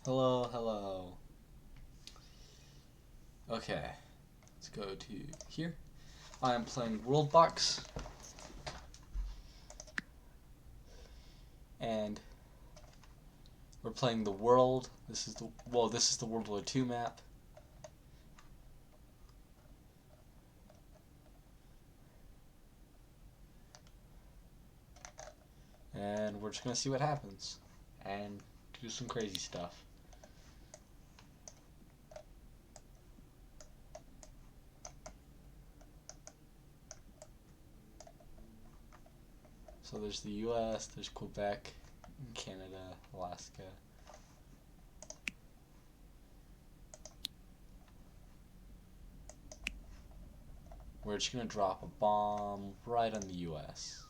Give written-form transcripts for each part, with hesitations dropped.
Hello, hello. Okay, let's go to here. I am playing Worldbox, and we're playing the world. This is the World War II map. And we're just gonna see what happens and do some crazy stuff. So there's the US, there's Quebec, Canada, Alaska. We're just gonna drop a bomb right on the US.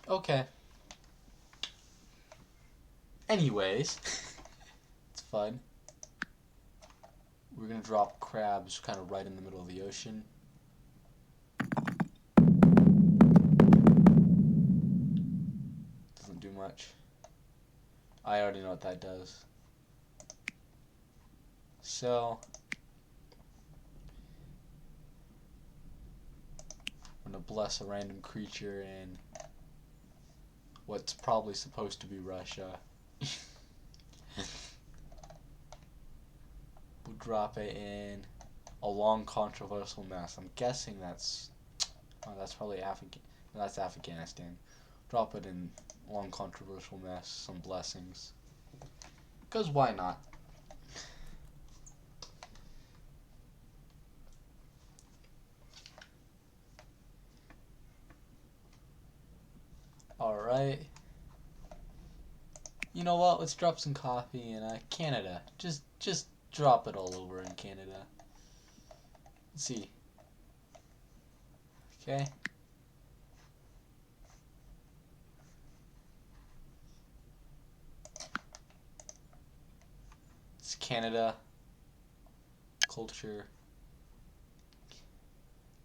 Okay. Anyways, it's fun. We're gonna drop crabs kind of right in the middle of the ocean. Doesn't do much. I already know what that does. So, I'm gonna bless a random creature in what's probably supposed to be Russia. We'll drop it in a long controversial mess. I'm guessing that's probably African. No, that's Afghanistan. Drop it in a long controversial mess. Some blessings. Cause why not? All right. You know what? Let's drop some coffee in Canada. Just drop it all over in Canada. Let's see. Okay. It's Canada. Culture.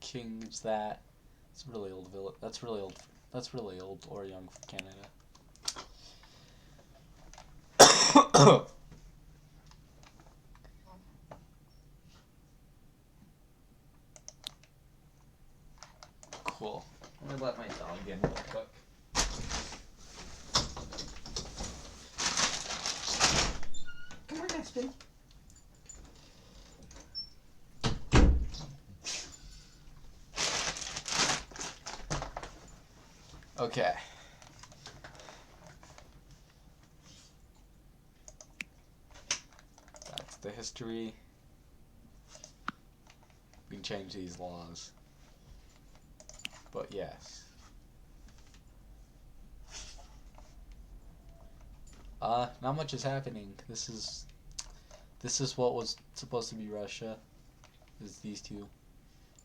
King's that. It's really old village. That's really old. That's really old or young for Canada. Cool. Let me let my dog in real quick. Come on, Gatsby. Okay. That's the history. We can change these laws. But yes. Not much is happening. This is what was supposed to be Russia. Is these two.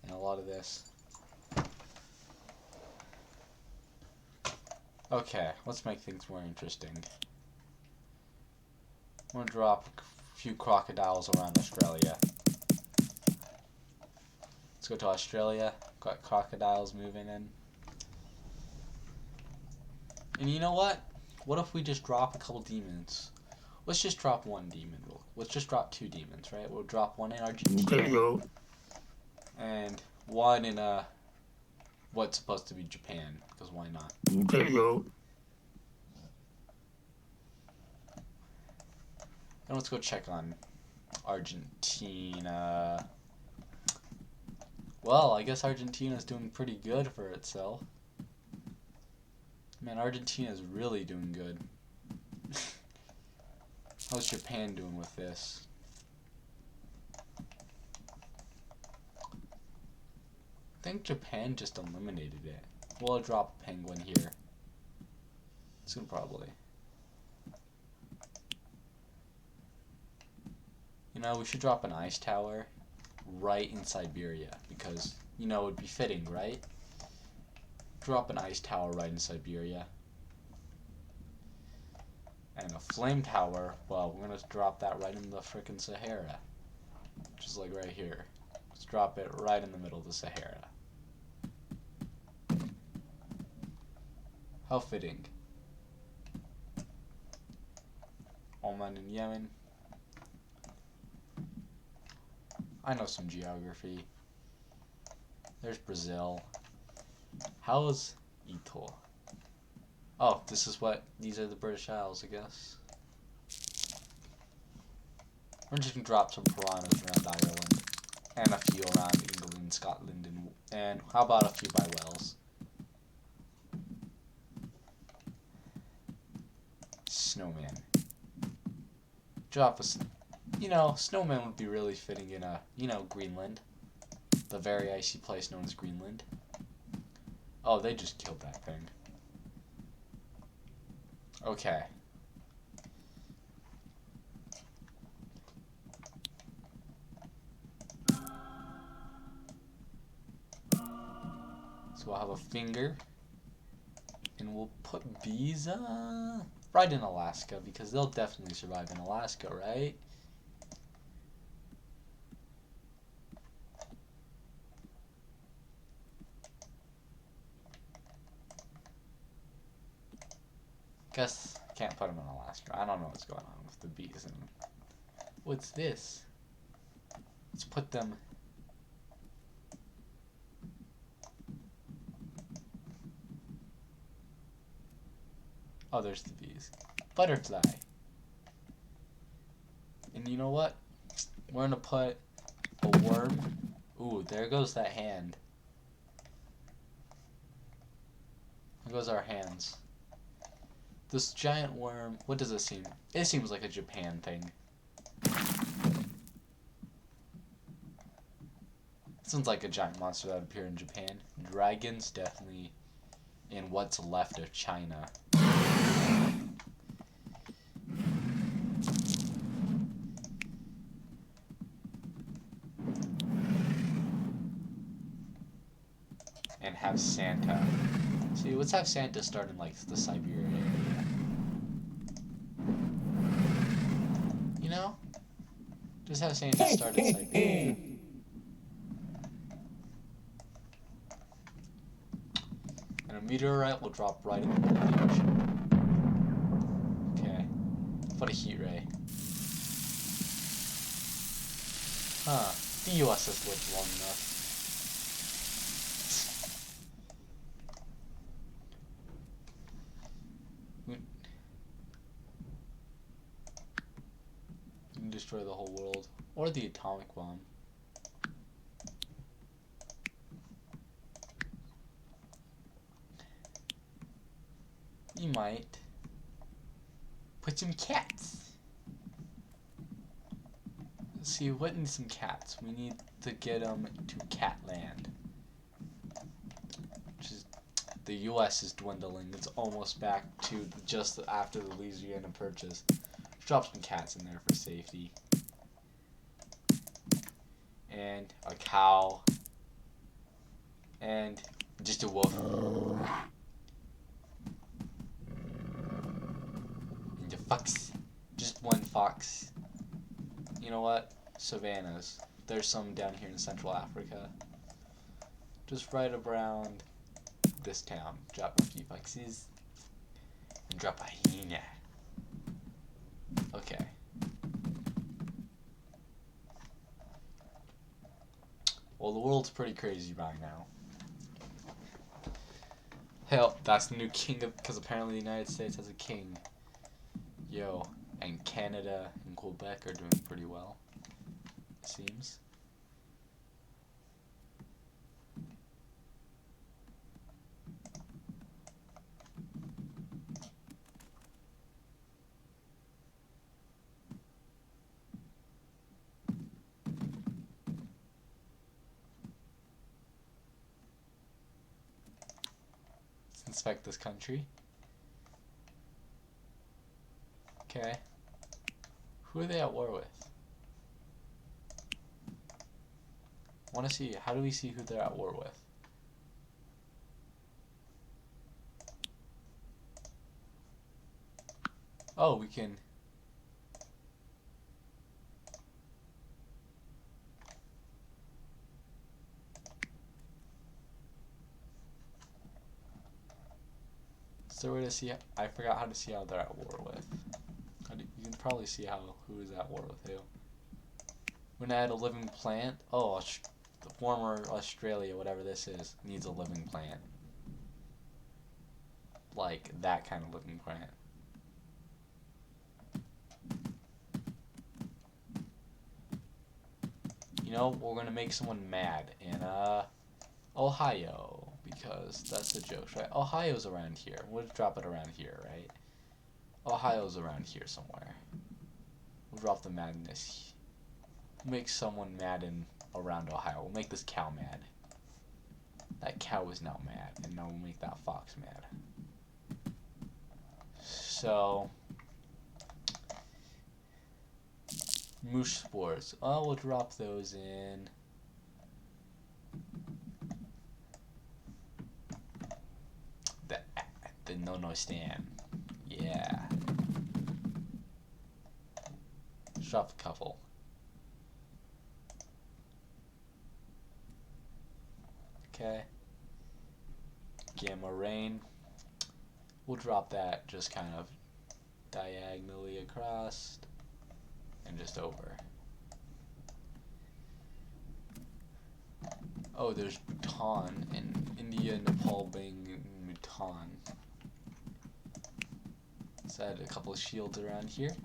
And a lot of this. Okay, let's make things more interesting. I'm gonna drop a few crocodiles around Australia. Let's go to Australia. Got crocodiles moving in. And you know what? What if we just drop a couple demons? Let's just drop one demon. Let's just drop two demons, right? We'll drop one in Argentina. And one in what's supposed to be Japan, because why not? And let's go check on Argentina. Well, I guess Argentina's doing pretty good for itself. Man, Argentina's really doing good. How's Japan doing with this? I think Japan just eliminated it. We'll drop a penguin here. Soon, probably. You know, we should drop an ice tower right in Siberia because, you know, it would be fitting, right? Drop an ice tower right in Siberia. And a flame tower, well, we're gonna drop that right in the frickin' Sahara. Just like right here. Let's drop it right in the middle of the Sahara. How fitting. Oman and Yemen. I know some geography. There's Brazil. How's Ito? Oh, these are the British Isles, I guess. We're just gonna drop some piranhas around Ireland. And a few around England, Scotland, and how about a few by Wales? Snowman. Drop us. Snowman would be really fitting in Greenland. The very icy place known as Greenland. Oh, they just killed that thing. Okay. So we'll have a finger. And we'll put bees right in Alaska, because they'll definitely survive in Alaska, right? Guess can't put them in Alaska. I don't know what's going on with the bees. And what's this? Let's put them. Oh, there's the bees. Butterfly. And you know what? We're gonna put a worm. Ooh, there goes that hand. There goes our hands. This giant worm, what does it seem? It seems like a Japan thing. It sounds like a giant monster that would appear in Japan. Dragons, definitely in what's left of China. And have Santa. See, let's have Santa start in, like, the Siberia area. You know? Just have Santa start in Siberia. And a meteorite will drop right in the middle of the ocean. Okay. What a heat ray. Huh. The US has lived long enough. You can destroy the whole world. Or the atomic bomb. You might put some cats. Let's see, what needs some cats? We need to get them to Catland. Which is, the US is dwindling. It's almost back to just after the Louisiana Purchase. Drop some cats in there for safety. And a cow. And just a wolf. And a fox. Just one fox. You know what? Savannas. There's some down here in Central Africa. Just right around this town. Drop a few foxes. And drop a hyena. Okay. Well, the world's pretty crazy right now. Hell, that's the new king because apparently the United States has a king. Yo, and Canada and Quebec are doing pretty well, it seems. Inspect this country. Okay. Who are they at war with? I want to see. How do we see who they're at war with? Oh, we can. Is there a way to see? I forgot how to see how they're at war with. You can probably see who is at war with who. We're gonna add a living plant. Oh, the former Australia, whatever this is, needs a living plant. Like that kind of living plant. You know, we're gonna make someone mad in Ohio, because that's the joke, right? Ohio's around here. We'll drop it around here, right? Ohio's around here somewhere. We'll drop the madness. Make someone mad in around Ohio. We'll make this cow mad. That cow is now mad, and now we'll make that fox mad. So, moose spores. Oh, we'll drop those in. The no stand. Yeah. Let's drop a couple. Okay. Gamma rain. We'll drop that just kind of diagonally across and just over. Oh, there's Bhutan in India, Nepal, Bhutan. Let's add a couple of shields around here.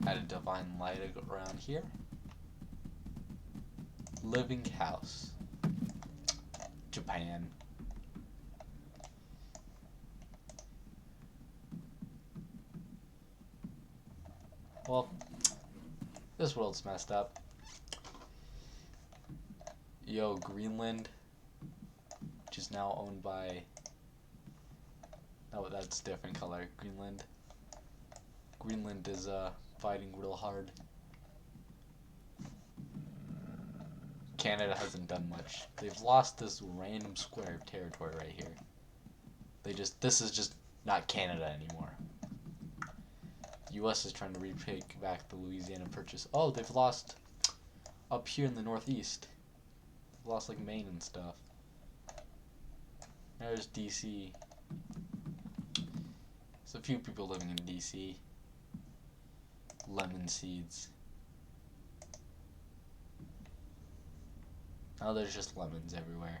Add a divine light around here. Living house. Japan. Well, this world's messed up. Yo, Greenland, which is now owned by... Oh, that's a different color. Greenland. Greenland is fighting real hard. Canada hasn't done much. They've lost this random square of territory right here. This is just not Canada anymore. U.S. is trying to retake back the Louisiana Purchase. Oh, they've lost up here in the northeast. They've lost like Maine and stuff. There's D.C. There's a few people living in D.C. Lemon seeds. Now there's just lemons everywhere.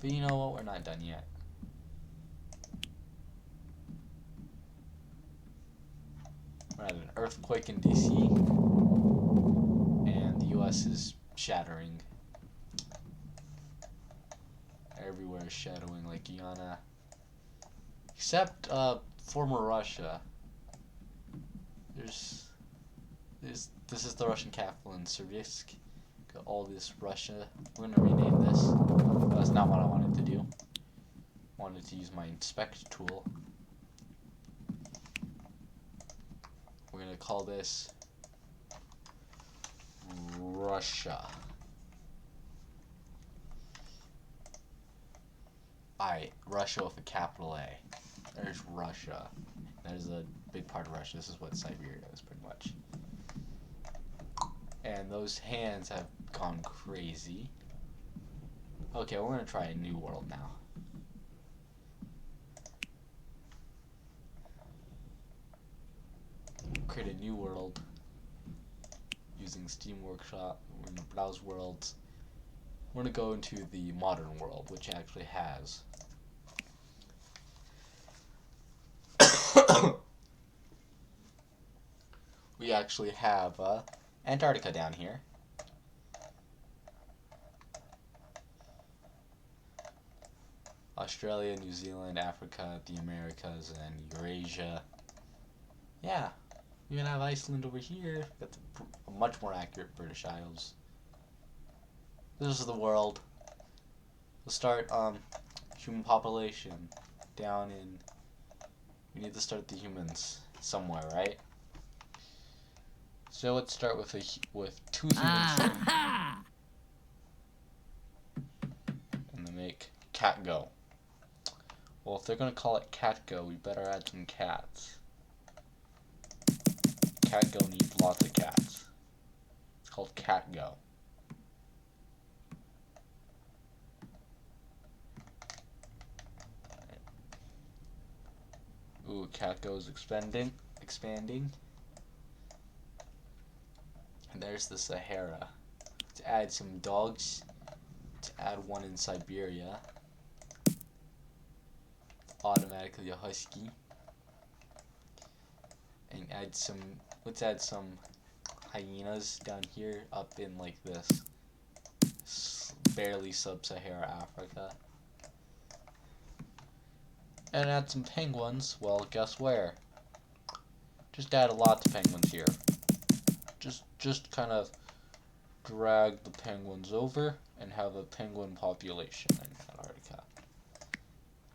But you know what? We're not done yet. We're at an earthquake in DC, and the US is shattering. Everywhere is shadowing, like Guyana. Except former Russia. This is the Russian capital in Syrsk. Got all this Russia. We're gonna rename this. That's not what I wanted to do. Wanted to use my inspect tool. We're gonna call this Russia. Russia with a capital A. There's Russia. There's a big part of Russia. This is what Siberia is, pretty much. And those hands have gone crazy. Okay, we're gonna try a new world now. Create a new world using Steam Workshop. We're gonna browse worlds. We're gonna go into the modern world, which actually has we actually have Antarctica down here. Australia, New Zealand, Africa, the Americas, and Eurasia. Yeah, we're gonna have Iceland over here. Got a much more accurate British Isles. This is the world. We'll start human population down in. We need to start the humans somewhere, right? So let's start with two humans. And then make cat go. Well, if they're gonna call it cat go, we better add some cats. CatGo needs lots of cats. It's called CatGo. Ooh, CatGo is expanding. And there's the Sahara. To add some dogs, to add one in Siberia. Automatically a husky. And add some, let's add some hyenas down here up in like this barely sub-Sahara Africa. And add some penguins. Well, guess where? Just add a lot of penguins here. Just kind of drag the penguins over and have a penguin population in Antarctica.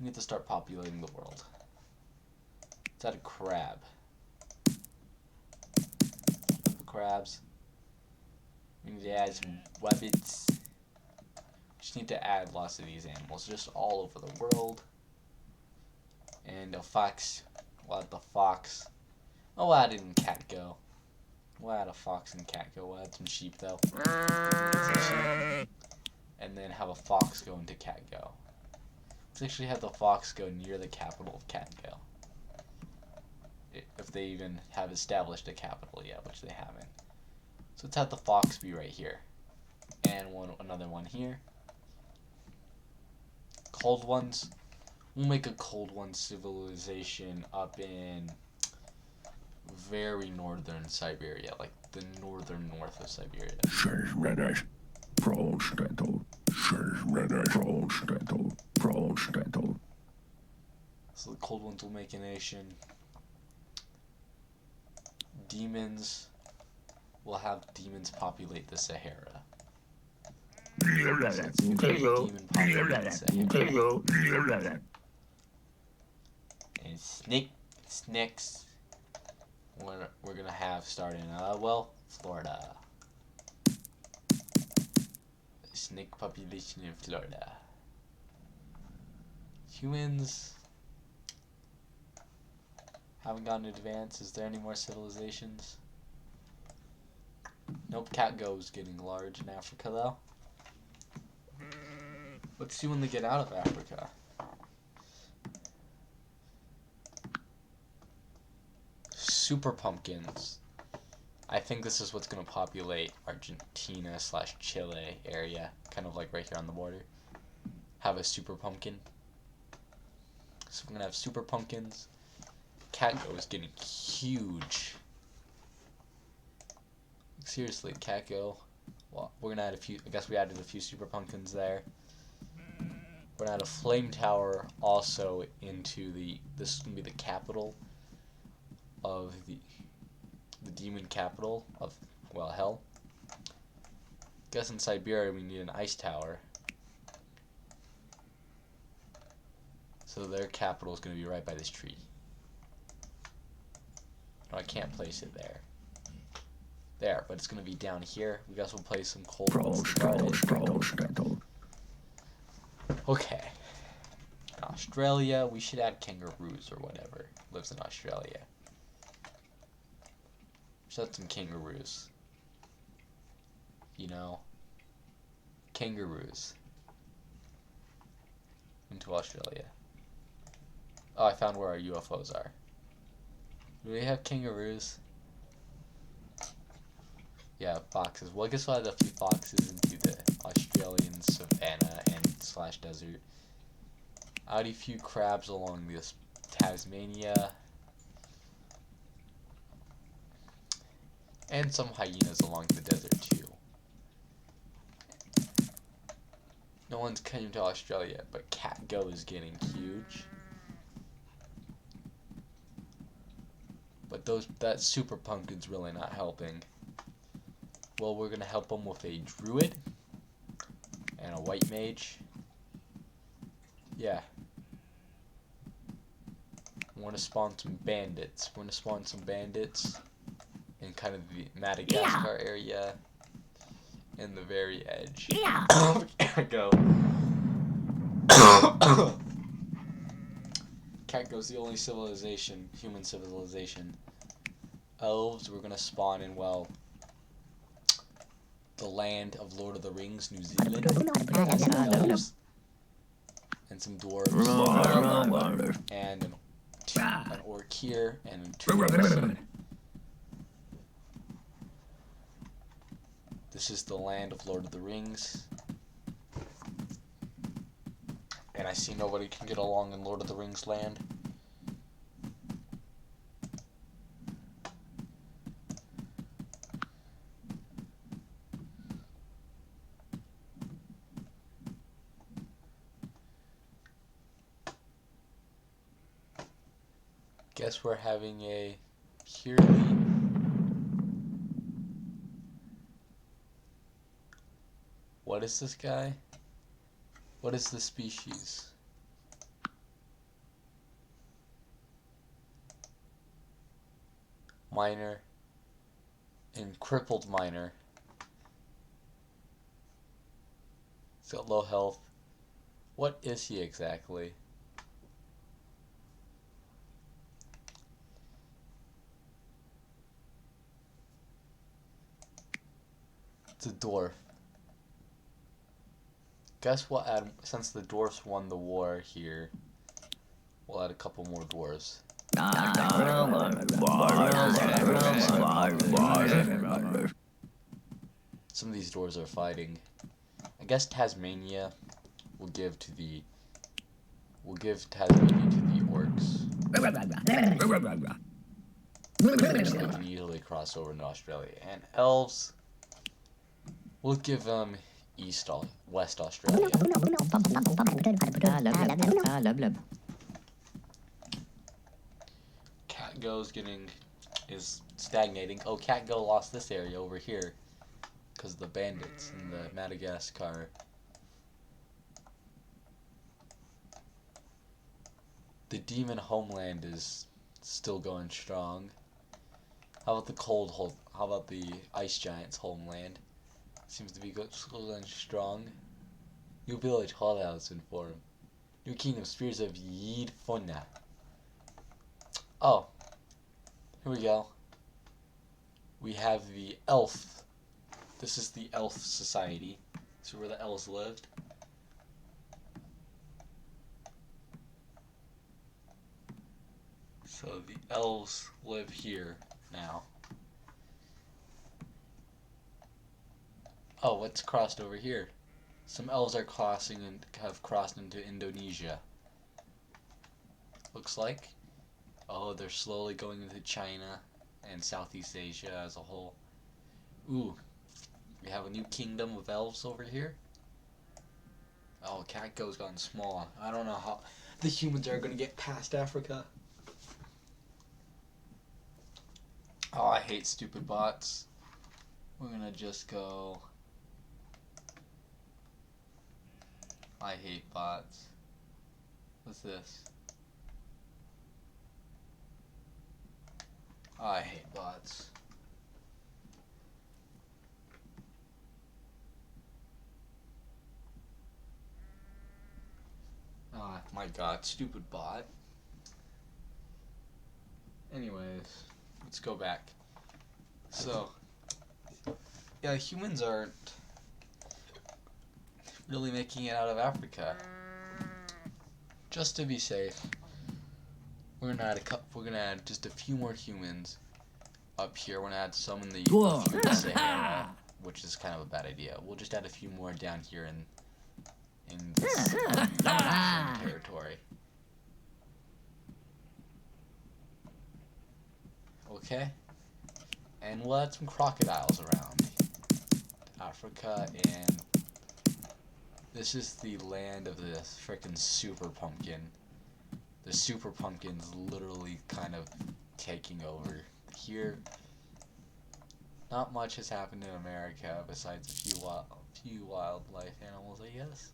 We need to start populating the world. Let's add a crab. Crabs. We need to add some rabbits. Just need to add lots of these animals just all over the world. And a fox. We'll add the fox. I'll add it in CatGo. We'll add a fox in CatGo. We'll add some sheep though. And then have a fox go into CatGo. Let's actually have the fox go near the capital of CatGo. If they even have established a capital yet, which they haven't. So let's have the fox be right here. And another one here. Cold ones. We'll make a cold one civilization up in very northern Siberia, like the northern north of Siberia. So the cold ones will make a nation. Demons will have demons populate the Sahara. So demon populate the Sahara. And snakes we're gonna have starting well, Florida. Snake population in Florida. Humans haven't gotten advanced. Is there any more civilizations? Nope, CatGo is getting large in Africa though. Let's see when they get out of Africa. Super pumpkins. I think this is what's going to populate Argentina/Chile area, kind of like right here on the border. Have a super pumpkin. So we're going to have super pumpkins. CatGo is getting huge. Seriously, CatGo. Well, we're going to add a few, I guess we added a few super pumpkins there. We're going to add a flame tower also into this is going to be the capital of the demon capital of, well, hell. Guess in Siberia we need an ice tower. So their capital is going to be right by this tree. No, I can't place it there. There, but it's going to be down here. We guess we'll place some cold ones to guard it. Okay. In Australia, we should add kangaroos or whatever lives in Australia. Shut some kangaroos. You know, kangaroos into Australia. Oh, I found where our UFOs are. Do we have kangaroos? Yeah, foxes. Well, I guess we'll add a few foxes into the Australian savannah and / desert. Add a few crabs along this Tasmania. And some hyenas along the desert too. No one's came to Australia, but CatGo is getting huge. But that super pumpkin's really not helping. Well, we're gonna help them with a druid and a white mage. Yeah. We're gonna spawn some bandits. In kind of the Madagascar area, in the very edge. Yeah. Go. CatGo's the only human civilization elves, we're gonna spawn in, well, the land of Lord of the Rings, New Zealand. And some elves. And some dwarves. And an orc here, and 2 orcs. This is the land of Lord of the Rings. And I see nobody can get along in Lord of the Rings land. Guess we're having a purely what is this guy? What is the species? Miner and crippled miner. He's got low health. What is he exactly? It's a dwarf. Guess we'll add, since the dwarfs won the war here, we'll add a couple more dwarves. Some of these dwarves are fighting. I guess Tasmania will give Tasmania to the orcs. So they can easily cross over into Australia. And elves, we'll give them West Australia. Catgo is stagnating. Oh, Catgo lost this area over here because of the bandits in the Madagascar. The demon homeland is still going strong. How about the ice giants homeland? Seems to be still going strong. New village hall has been formed. New kingdom, spears of Yid Funna. Oh, here we go. We have the elf. This is the elf society. This is where the elves lived. So the elves live here now. Oh, what's crossed over here? Some elves are crossing and have crossed into Indonesia. Looks like. Oh, they're slowly going into China and Southeast Asia as a whole. Ooh, we have a new kingdom of elves over here. Oh, Catgo's gotten small. I don't know how the humans are going to get past Africa. Oh, I hate stupid bots. We're going to just go... I hate bots. What's this? I hate bots. Oh my god, stupid bot. Anyways, let's go back. So, yeah, humans aren't really making it out of Africa. Just to be safe, we're gonna add just a few more humans up here. We're gonna add some in the Sahara, which is kind of a bad idea. We'll just add a few more down here in this territory. Okay, and we'll add some crocodiles around Africa, and this is the land of the frickin' super pumpkin. The super pumpkin's literally kind of taking over here. Not much has happened in America besides a few wildlife animals, I guess.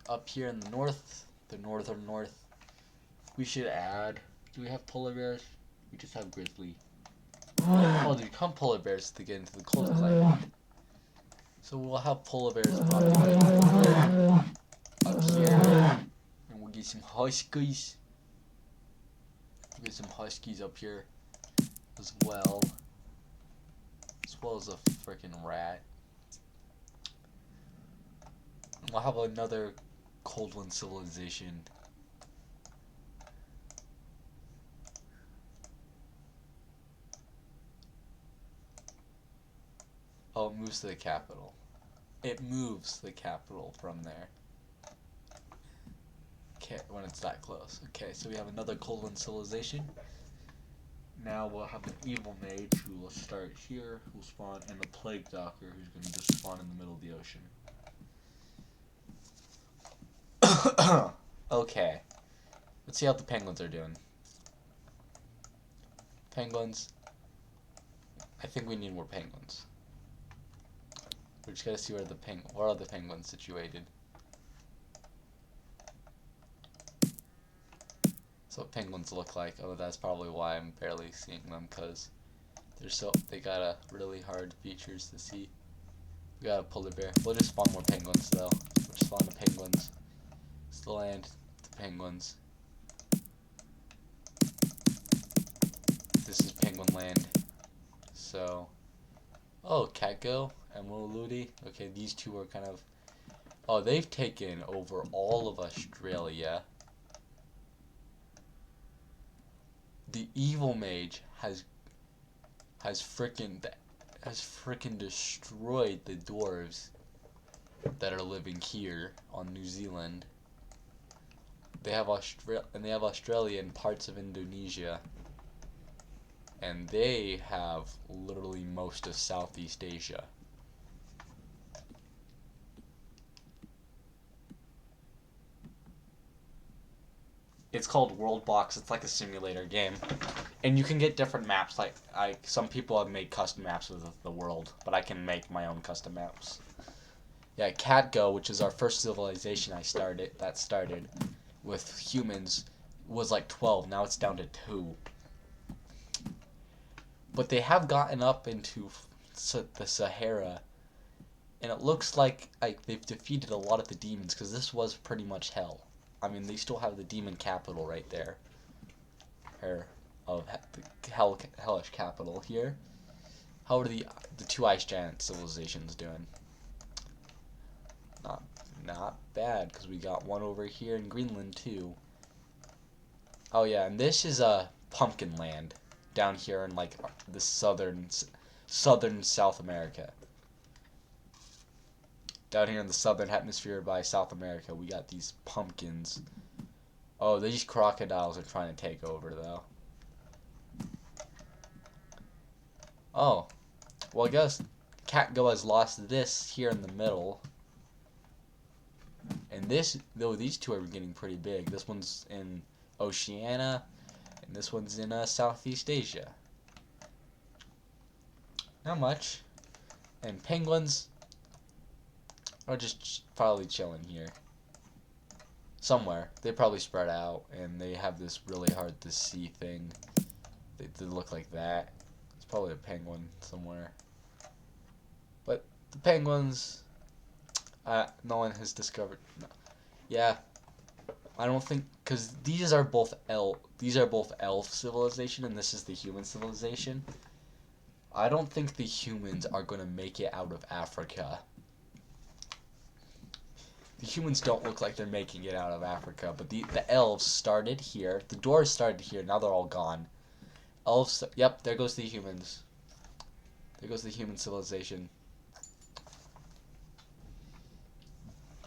Up here in the northern north, we should add. Do we have polar bears? We just have grizzly. Oh, they become polar bears to get into the cold climate. So we'll have polar bears populate up here. And we'll get some huskies. We'll get some huskies up here. as well as a freaking rat. We'll have another cold one civilization. Oh, it moves to the capital. It moves the capital from there. Okay, when it's that close. Okay, so we have another cold one civilization. Now we'll have an evil mage who will start here, who will spawn, and the plague doctor who's going to just spawn in the middle of the ocean. Okay, let's see how the penguins are doing. Penguins. I think we need more penguins. We just gotta see where are the penguins situated. That's what penguins look like. Oh, that's probably why I'm barely seeing them, because they got really hard features to see. We got a polar bear. We'll just spawn more penguins though. We'll just spawn the penguins. It's the land, the penguins. This is penguin land. So, oh, Catgo and Woluludi. Okay, these two are kind of. Oh, they've taken over all of Australia. The evil mage has frickin' destroyed the dwarves that are living here on New Zealand. They have Australia and parts of Indonesia. And they have literally most of Southeast Asia. It's called Worldbox. It's like a simulator game. And you can get different maps. Like some people have made custom maps with the world, but I can make my own custom maps. Yeah, Catgo, which is our first civilization that started with humans, was like 12. Now it's down to 2. But they have gotten up into the Sahara, and it looks like they've defeated a lot of the demons, because this was pretty much hell. I mean, they still have the demon capital right there. Of the hellish capital here. How are the 2 ice giant civilizations doing? Not bad, because we got one over here in Greenland too. Oh yeah, and this is a pumpkin land down here in like the southern South America. Down here in the southern hemisphere by South America, we got these pumpkins. Oh, these crocodiles are trying to take over though. Oh, well I guess Catgo has lost this here in the middle. And these two are getting pretty big. This one's in Oceania, and this one's in Southeast Asia. Not much. And penguins are just probably chilling here. Somewhere. They probably spread out, and they have this really hard to see thing. They look like that. It's probably a penguin somewhere. But the penguins, no one has discovered. No. Yeah, I don't think, because these are both elf civilization, and this is the human civilization. I don't think the humans are going to make it out of Africa. The humans don't look like they're making it out of Africa, but the elves started here. The dwarves started here. Now they're all gone. Elves. Yep, there goes the humans. There goes the human civilization.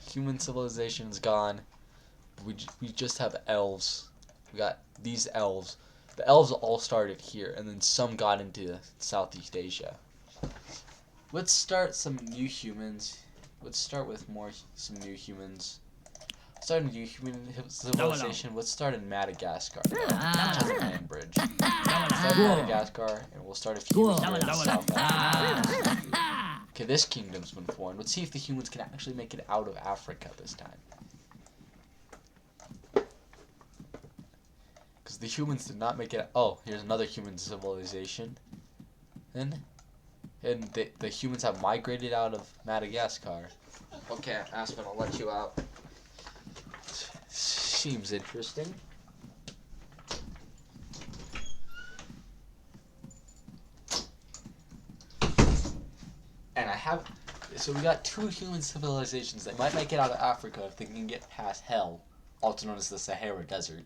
Human civilization is gone. We just have elves. We got these elves. The elves all started here, and then some got into Southeast Asia. Let's start some new humans. Let's start with some new humans. Start a new human civilization. Let's start in Madagascar, which has a land bridge. Start Madagascar, and we'll start a few here in South Africa. Okay, this kingdom's been formed. Let's see if the humans can actually make it out of Africa this time. Because the humans did not make it. Oh, here's another human civilization. And the humans have migrated out of Madagascar. Okay, Aspen, I'll let you out. Seems interesting. So we got 2 human civilizations that might make it out of Africa if they can get past hell, also known as the Sahara Desert.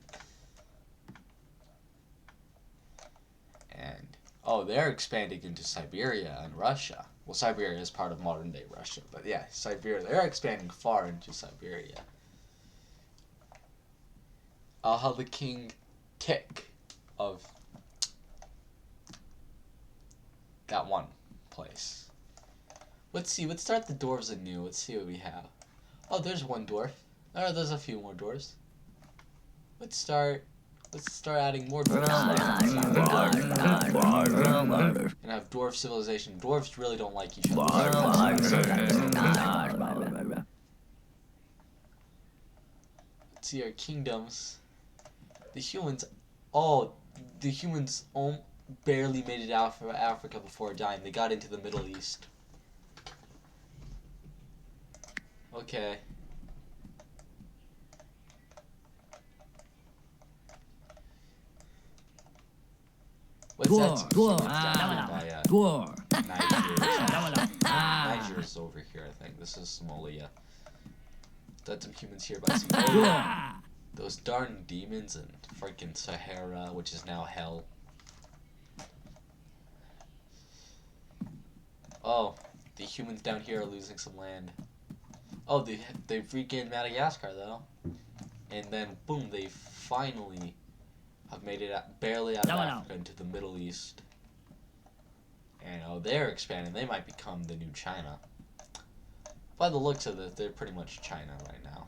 And, oh, they're expanding into Siberia and Russia. Well, Siberia is part of modern-day Russia, but yeah, Siberia, they're expanding far into Siberia. I'll have the king Tick of that one place. Let's see, let's start the dwarves anew. Let's see what we have. Oh, there's one dwarf. Oh, there's a few more dwarves. Let's start adding more dwarves. And have dwarf civilization. Dwarves really don't like each other. Let's see our kingdoms. The humans barely made it out of Africa before dying. They got into the Middle East. Okay. What's that? Niger is over here, I think. This is Somalia. That's some humans here by Somalia. Those darn demons in freaking Sahara, which is now hell. Oh, the humans down here are losing some land. Oh, they've regained Madagascar though, and then boom, they finally have made it barely out of Africa into the Middle East. And oh, they're expanding. They might become the new China. By the looks of it, they're pretty much China right now.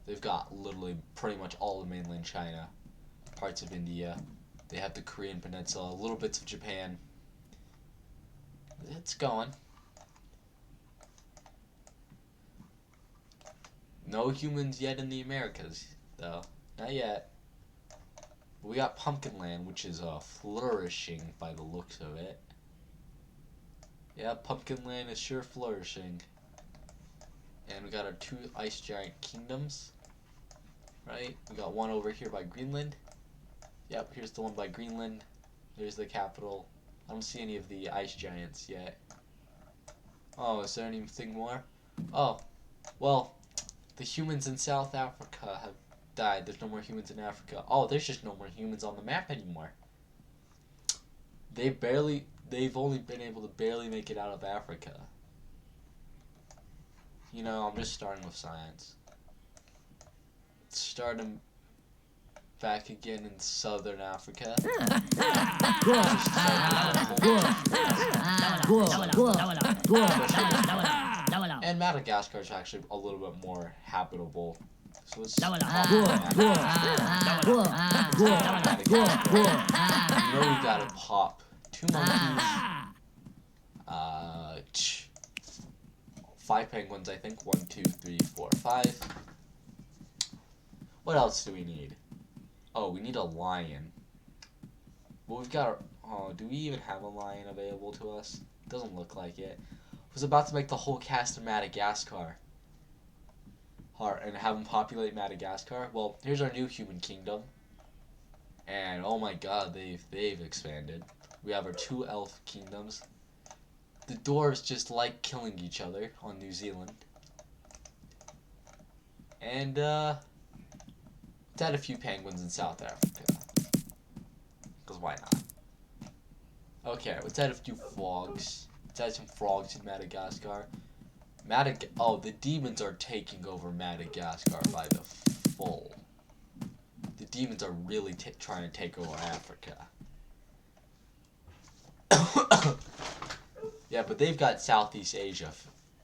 They've got literally pretty much all of mainland China, parts of India. They have the Korean Peninsula, little bits of Japan. It's going. No humans yet in the Americas, though. Not yet. We got Pumpkin Land, which is flourishing by the looks of it. Yeah, Pumpkin Land is sure flourishing. And we got our 2 ice giant kingdoms. Right? We got one over here by Greenland. Yep, here's the one by Greenland. There's the capital. I don't see any of the ice giants yet. Oh, is there anything more? Oh, well, the humans in South Africa have died. There's no more humans in Africa. Oh, there's just no more humans on the map anymore. They've only been able to barely make it out of Africa. You know, I'm just starting with science. Let's start them back again in Southern Africa. And Madagascar is actually a little bit more habitable. So let's you know we gotta pop 2 monkeys, 5 penguins, I think. 1, 2, 3, 4, 5. What else do we need? Oh, we need a lion. Well, we've got. Oh, do we even have a lion available to us? Doesn't look like it. I was about to make the whole cast of Madagascar. And have them populate Madagascar. Well, here's our new human kingdom. And oh my god, they've expanded. We have our 2 elf kingdoms. The dwarves just like killing each other on New Zealand. And let's add a few penguins in South Africa. Because why not? Okay, let's add a few frogs. Let's add some frogs in Madagascar. Oh, the demons are taking over Madagascar by the full. The demons are really trying to take over Africa. Yeah, but they've got Southeast Asia.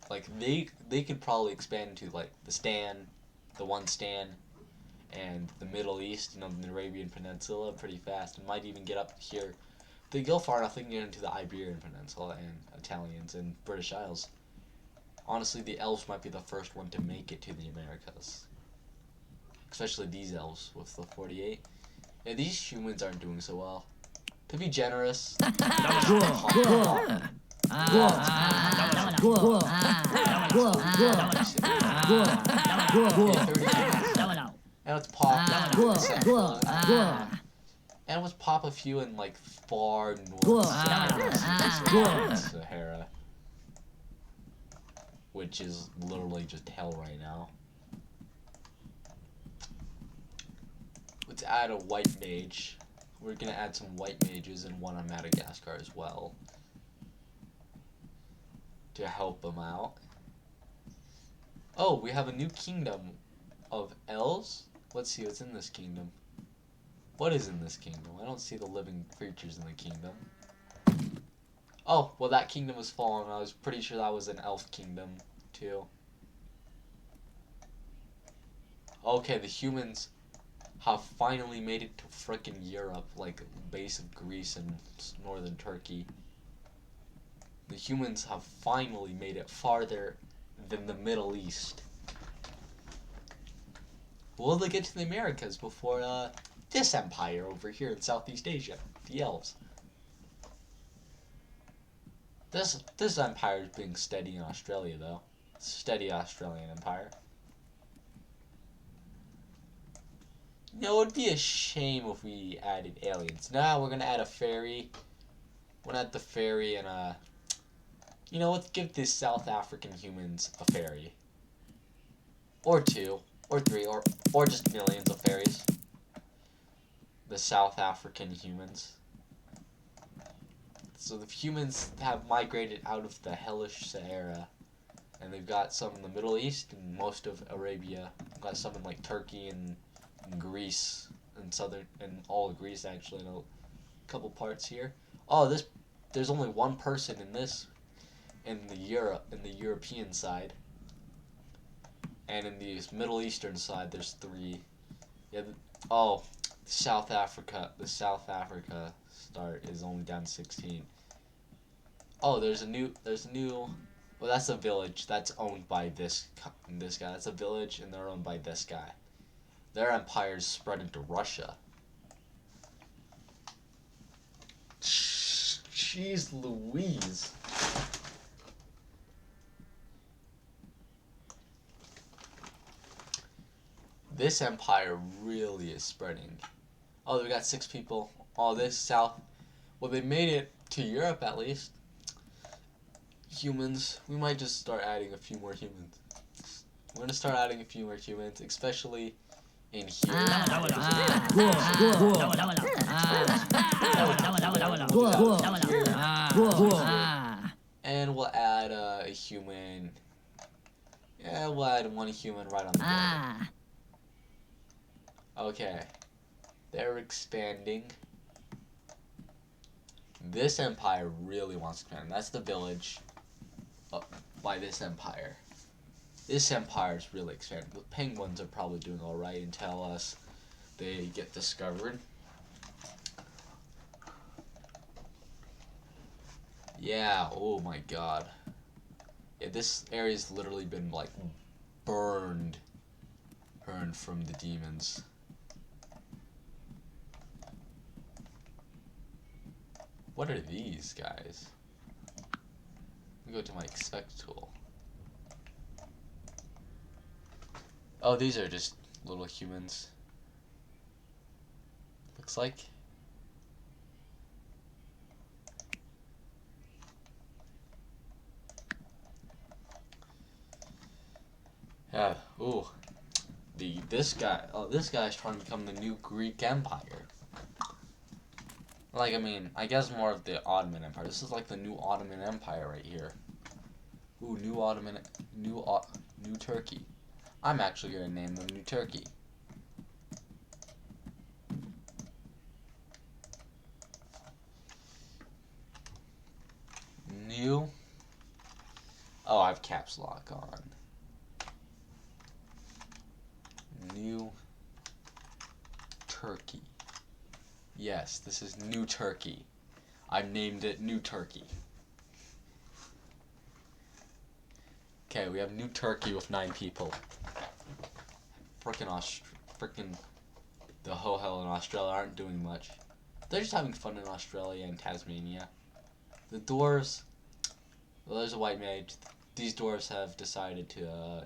Like, they could probably expand into, like, the one Stan, and the Middle East, you know, the Arabian Peninsula pretty fast, and might even get up here. If they go far enough, they can get into the Iberian Peninsula and Italians and British Isles. Honestly, the elves might be the first one to make it to the Americas. Especially these elves with the 48. Yeah, these humans aren't doing so well. To be generous, and let's pop. And let's pop a few in like far north Sahara. which is literally just hell right now. Let's add a white mage. We're gonna add some white mages and one on Madagascar as well to help them out. Oh, we have a new kingdom of elves. Let's see what's in this kingdom. What is in this kingdom? I don't see the living creatures in the kingdom. Oh, well, that kingdom was fallen. I was pretty sure that was an elf kingdom too. Okay, the humans have finally made it to frickin' Europe, like base of Greece and northern Turkey. The humans have finally made it farther than the Middle East. Will they get to the Americas before this empire over here in Southeast Asia, the elves? This empire is being steady in Australia, though. Steady Australian empire. You know, it would be a shame if we added aliens. Now we're gonna add a ferry. We're gonna add the ferry and you know, let's give these South African humans a ferry. Or two, or three, or just millions of ferries. The South African humans. So the humans have migrated out of the hellish Sahara, and they've got some in the Middle East and most of Arabia. They've got some in like Turkey and Greece and all of Greece actually, and a couple parts here. Oh, there's only one person in this, in the European side, and in the Middle Eastern side there's 3. Yeah. Oh, South Africa. The South Africa start is only down to 16. Oh, there's a new. Well, that's a village that's owned by this guy. That's a village, and they're owned by this guy. Their empire's spread into Russia. Jeez Louise. This empire really is spreading. Oh, we got 6 people. Oh, this south. Well, they made it to Europe at least. Humans. We might just start adding a few more humans. We're gonna start adding a few more humans, especially in here. And we'll add a human. Yeah, we'll add 1 human right on the border. Okay. They're expanding. This empire really wants to expand. That's the village by this empire. This empire is really expanding. The penguins are probably doing alright until they get discovered. Yeah, oh my god. Yeah, this area's literally been like burned from the demons. What are these guys? Let me go to my expect tool. Oh, these are just little humans. Looks like. Yeah, ooh. This guy's trying to become the new Greek Empire. Like, I mean, I guess more of the Ottoman Empire. This is like the new Ottoman Empire right here. Ooh, new Turkey. I'm actually gonna name them New Turkey. New. Oh, I have caps lock on. New Turkey. Yes, this is New Turkey. I've named it New Turkey. Okay, we have New Turkey with 9 people. Frickin' the ho-hell in Australia aren't doing much. They're just having fun in Australia and Tasmania. The dwarves, well, there's a white mage. These dwarves have decided to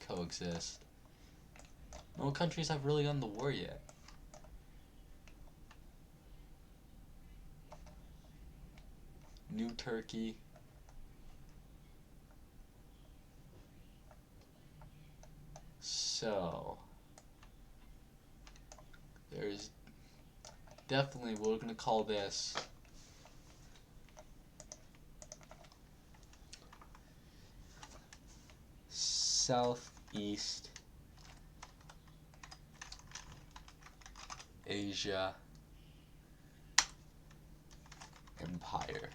coexist. No countries have really gone to war yet. New Turkey. definitely, we're gonna call this Southeast Asia Empire.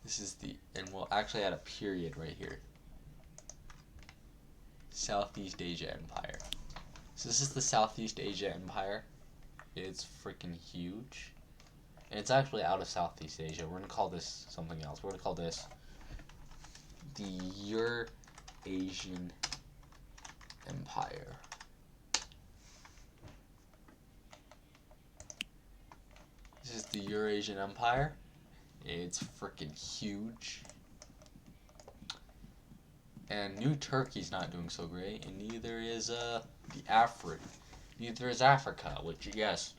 This is the, and we'll actually add a period right here. Southeast Asia Empire. So this is the Southeast Asia Empire. It's freaking huge. And it's actually out of Southeast Asia. We're gonna call this something else. We're gonna call this the Eurasian Empire. This is the Eurasian Empire. It's freaking huge. And New Turkey's not doing so great, and neither is neither is Africa, which yes,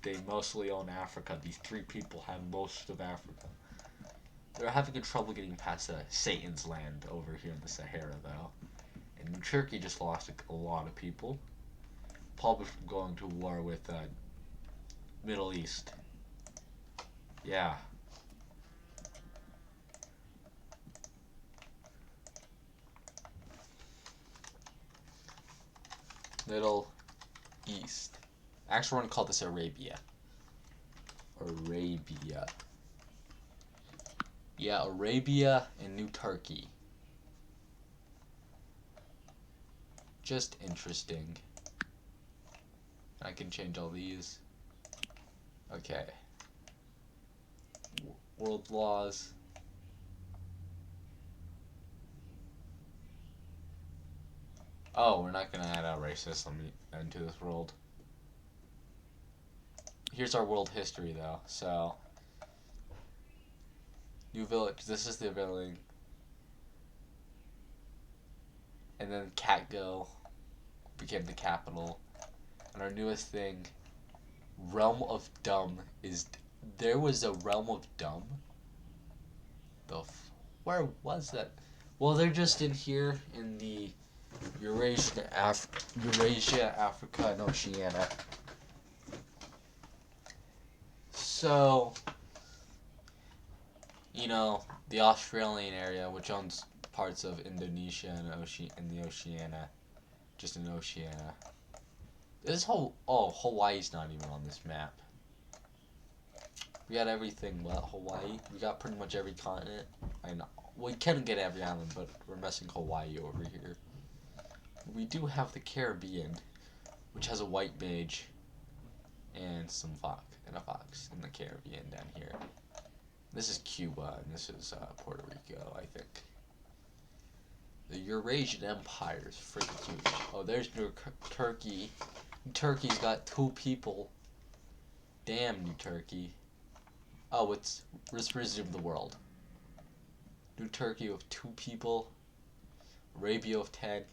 they mostly own Africa. These three people have most of Africa. They're having trouble getting past Satan's land over here in the Sahara, though. And New Turkey just lost a lot of people, probably from going to war with Middle East. Yeah. Middle East. Actually, we're going to call this Arabia. Arabia. Yeah, Arabia and New Turkey. Just interesting. I can change all these. Okay. World laws. Oh, we're not going to add out racism into this world. Here's our world history, though. So, new village. This is the building. And then Catgo became the capital. And our newest thing, Realm of Dumb, is... There was a Realm of Dumb? Where was that? Well, they're just in here in the Eurasia, Africa, and Oceania. So, you know, the Australian area, which owns parts of Indonesia and the Oceania, just in Oceania. This whole, Hawaii's not even on this map. We got everything but Hawaii. We got pretty much every continent. I know. We can get every island, but we're messing Hawaii over here. We do have the Caribbean, which has a white mage and a fox in the Caribbean down here. This is Cuba, and this is Puerto Rico, I think. The Eurasian Empire is freaking huge. Oh, there's New Turkey. Turkey's got 2 people. Damn, New Turkey. Oh, let's resume the world. New Turkey with 2 people. Arabia with 10.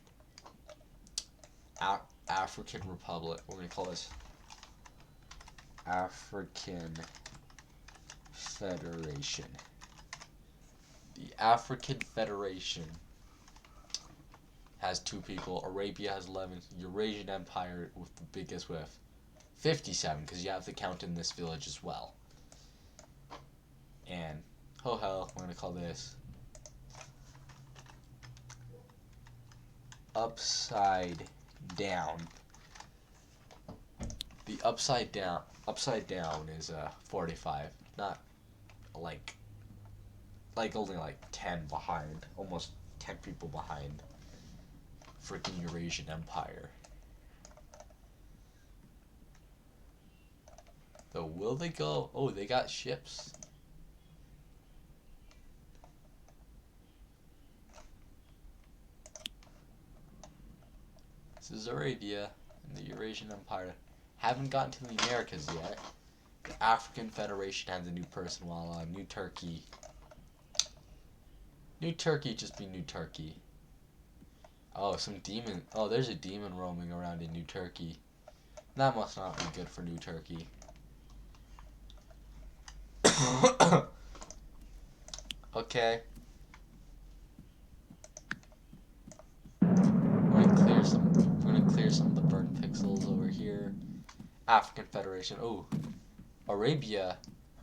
African Republic. We're going to call this African Federation. The African Federation has 2 people. Arabia has 11. Eurasian Empire with the biggest with 57, because you have to count in this village as well. And ho ho, we're gonna call this upside down. The upside down is 45, not like only like 10 behind, almost 10 people behind freaking Eurasian Empire. So will they go? Oh, they got ships. This is Arabia and the Eurasian Empire. Haven't gotten to the Americas yet. The African Federation has a new person, while New Turkey just be New Turkey. Oh, some demon. Oh, there's a demon roaming around in New Turkey. That must not be good for New Turkey. Okay. We're gonna clear some of the burnt pixels over here. African Federation. Oh, Arabia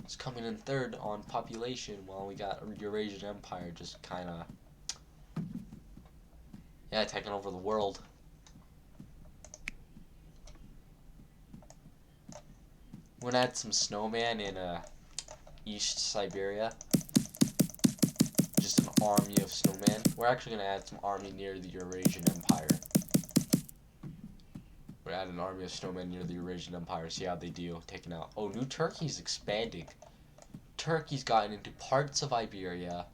is coming in third on population, while we got Eurasian Empire just kind of, yeah, taking over the world. We're gonna add some snowman in East Siberia. Just an army of snowmen. We're actually gonna add some army near the Eurasian Empire. We're adding an army of snowmen near the Eurasian Empire. See how they do, taking out. Oh, New Turkey's expanding. Turkey's gotten into parts of Iberia,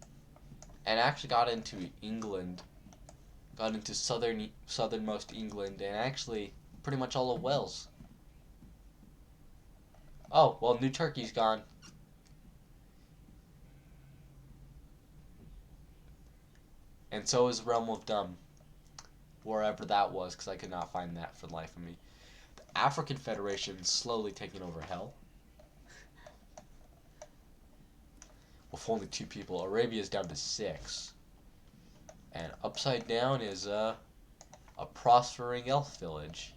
and actually got into England. Got into southernmost England, and actually pretty much all of Wales. Oh, well, New Turkey's gone. And so is Realm of Dum. Wherever that was, because I could not find that for the life of me. The African Federation slowly taking over hell. With only 2 people. Arabia's down to 6. And upside down is a prospering elf village.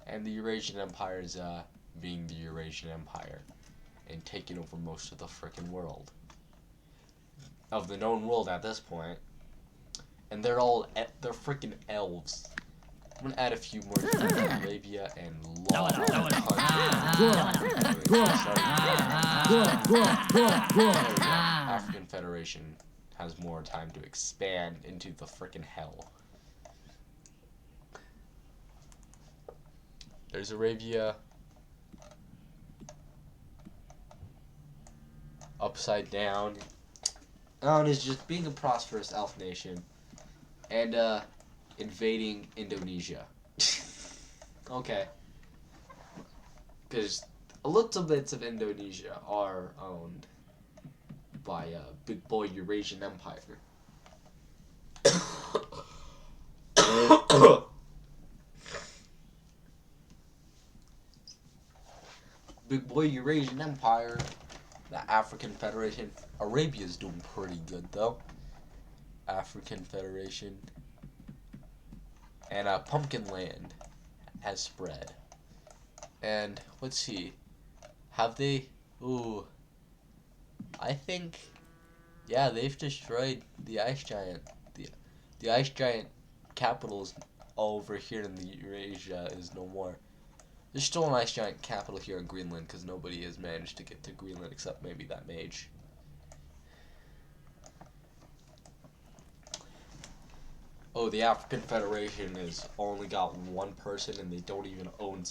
And the Eurasian Empire is being the Eurasian Empire and taking over most of the frickin' world. Of the known world at this point. And they're frickin' elves. I'm gonna add a few more to Arabia and long African Federation has more time to expand into the frickin' hell. There's Arabia. Upside down. And is just being a prosperous elf nation. And invading Indonesia. Okay. Because a little bits of Indonesia are owned by big boy Eurasian Empire. Big boy Eurasian Empire. The African Federation. Arabia's doing pretty good though. African Federation. And Pumpkin Land has spread. And let's see. Have they? Ooh. I think. Yeah, they've destroyed the ice giant. The ice giant capital is over here in the Eurasia is no more. There's still an ice giant capital here in Greenland because nobody has managed to get to Greenland except maybe that mage. Oh, the African Federation has only got 1 person and they don't even own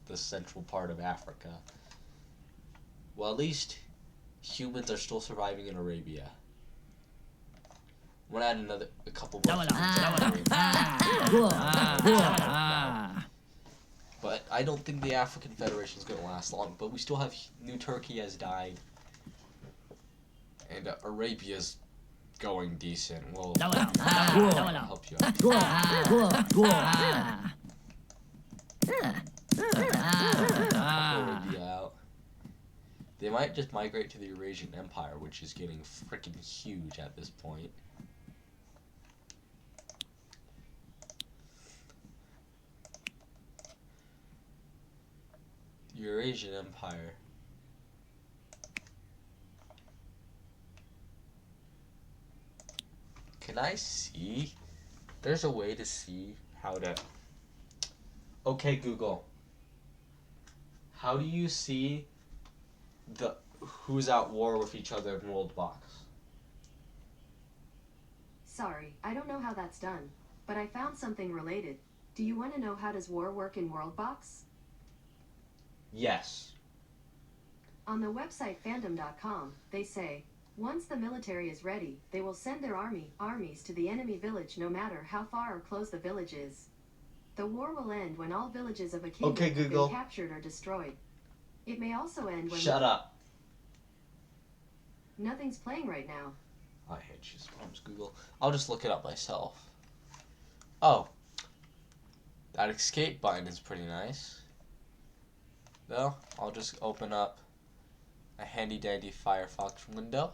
the central part of Africa. Well, at least humans are still surviving in Arabia. I'm gonna add a couple more humans. But I don't think the African Federation is going to last long. But we still have New Turkey has died. And Arabia's going decent. We'll help you out. They might just migrate to the Eurasian Empire, which is getting freaking huge at this point. Eurasian Empire. Can I see? There's a way to see how to... Okay, Google. How do you see who's at war with each other in Worldbox? Sorry, I don't know how that's done, but I found something related. Do you want to know how does war work in Worldbox? Yes. On the website fandom.com, they say, once the military is ready, they will send their armies to the enemy village no matter how far or close the village is. The war will end when all villages of a kingdom have been captured or destroyed. It may also end when... Shut up. Nothing's playing right now. I hate you spams, Google. I'll just look it up myself. Oh. That escape button is pretty nice. Though, I'll just open up a handy dandy Firefox window.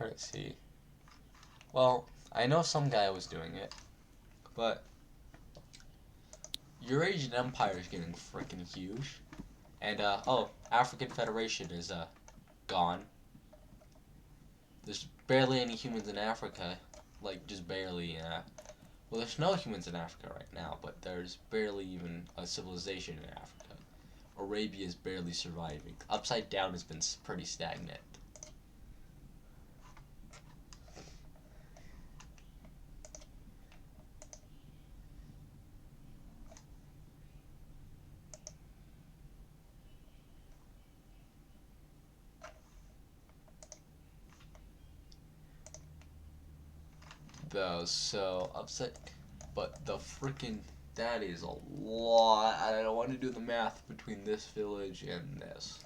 trying to see. Well, I know some guy was doing it, but Eurasian Empire is getting freaking huge. And, African Federation is, gone. There's barely any humans in Africa. Like, just barely, well, there's no humans in Africa right now, but there's barely even a civilization in Africa. Arabia is barely surviving. Upside Down has been pretty stagnant. So upset, but the freaking that is a lot. I don't want to do the math between this village and this,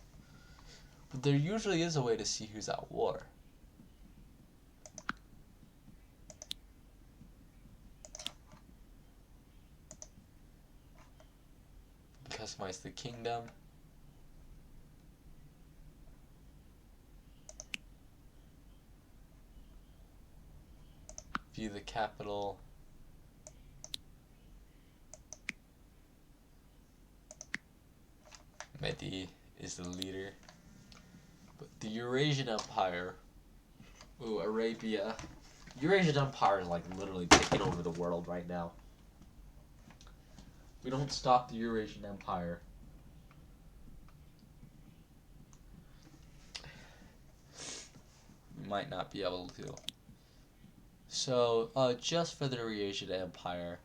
but there usually is a way to see who's at war. Customize the kingdom. View the capital. Mehdi is the leader. But the Eurasian Empire, ooh, Arabia. Eurasian Empire is like literally taking over the world right now. We don't stop the Eurasian Empire. We might not be able to. So, just for the Eurasian Empire,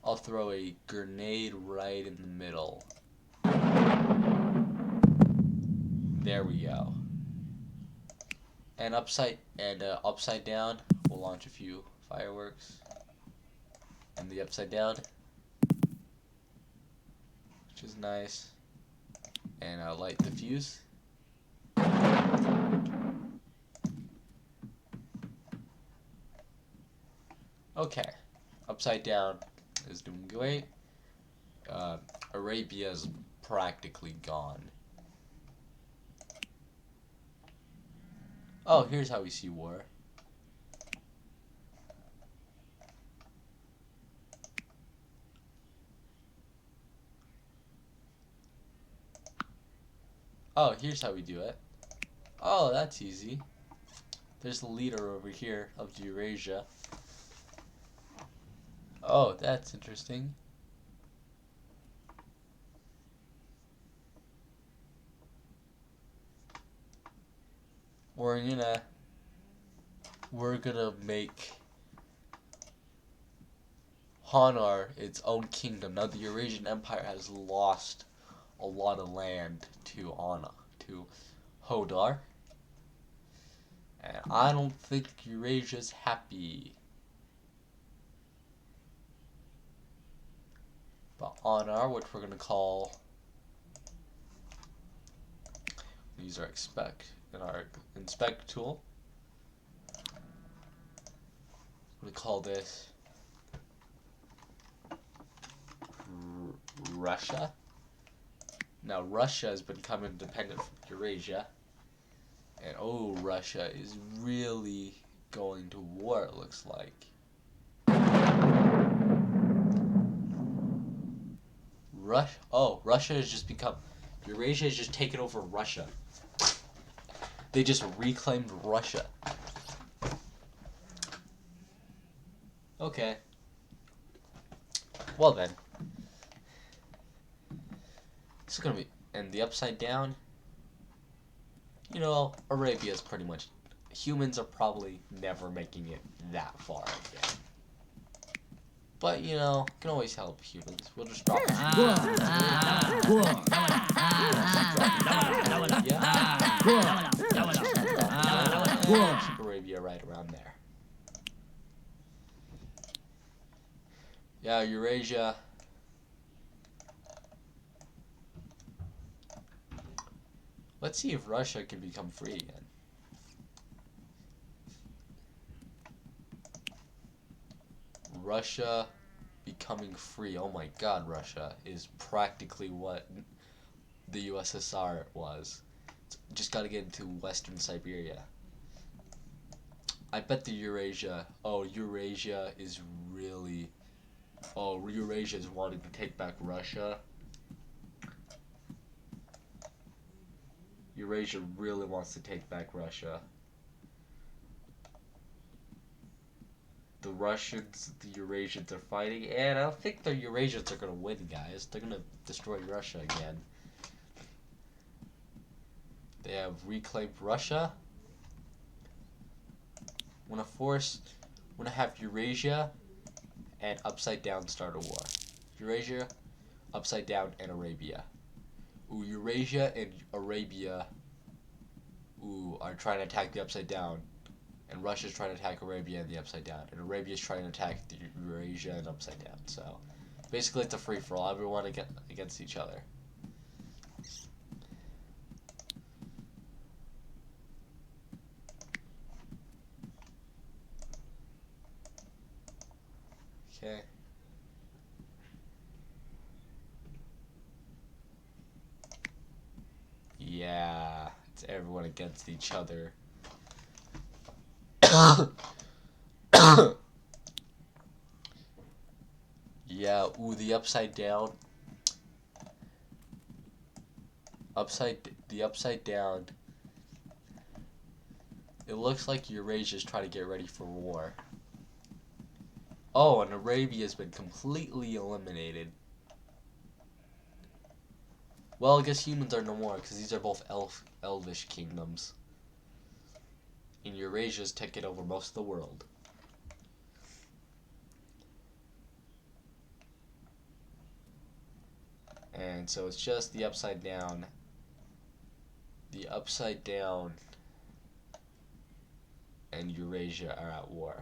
I'll throw a grenade right in the middle. There we go. And upside down, we'll launch a few fireworks. And the upside down, which is nice. And I'll light the fuse. Okay, upside down is doing great. Arabia is practically gone. Oh, here's how we see war. Oh, here's how we do it. Oh, that's easy. There's the leader over here of Eurasia. Oh, that's interesting. We're gonna make Hanar its own kingdom. Now the Eurasian Empire has lost a lot of land to Hodar. And I don't think Eurasia's happy. But Hanar, which we're gonna call, use our inspect tool. We call this Russia. Now Russia has become independent from Eurasia, and oh, Russia is really going to war, it looks like. Russia has just become, Eurasia has just taken over Russia. They just reclaimed Russia. Okay. Well then. This is gonna be, and the upside down, you know, Arabia is pretty much, humans are probably never making it that far again. But, you know, can always help humans. We'll just drop keep Arabia right around there. Yeah, Eurasia. Let's see if Russia can become free again. Russia becoming free. Oh my god, Russia is practically what the USSR was. Just gotta get into Western Siberia. I bet the Eurasia. Oh, Eurasia is really. Oh, Eurasia is wanting to take back Russia. Eurasia really wants to take back Russia. The Russians, the Eurasians are fighting, and I don't think the Eurasians are gonna win, guys. They're gonna destroy Russia again. They have reclaimed Russia. Wanna have Eurasia and Upside Down start a war. Eurasia, Upside Down, and Arabia. Ooh, Eurasia and Arabia, are trying to attack the Upside Down. And Russia's trying to attack Arabia and the Upside Down. And Arabia's trying to attack the Eurasia and Upside Down. So, basically it's a free-for-all. Everyone against each other. Okay. Yeah, it's everyone against each other. Yeah, the Upside Down. The Upside Down. It looks like Eurasia's trying to get ready for war. Oh, and Arabia's been completely eliminated. Well, I guess humans are no more, because these are both elvish kingdoms. And Eurasia's taken over most of the world. And so it's just the Upside Down. The Upside Down and Eurasia are at war.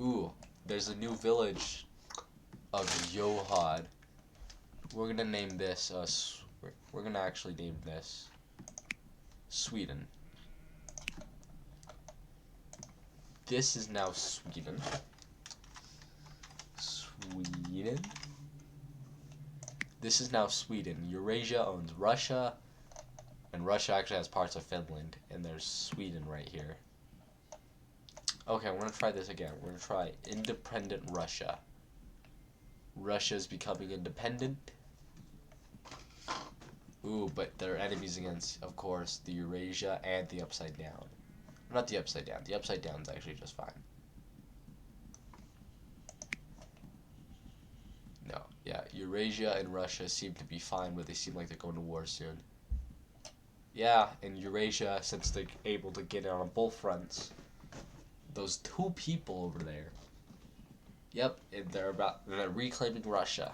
Ooh, there's a new village of Johad. We're gonna name this, we're gonna actually name this Sweden. This is now Sweden. Sweden. This is now Sweden. Eurasia owns Russia, and Russia actually has parts of Finland, and there's Sweden right here. Okay, we're gonna try this again. We're gonna try independent Russia. Russia's becoming independent. Ooh, but they're enemies against, of course, the Eurasia and the Upside Down. Not the Upside Down. The Upside Down's actually just fine. No, yeah, Eurasia and Russia seem to be fine, but they seem like they're going to war soon. Yeah, and Eurasia, since they're able to get it on both fronts, those two people over there. Yep, and they're reclaiming Russia.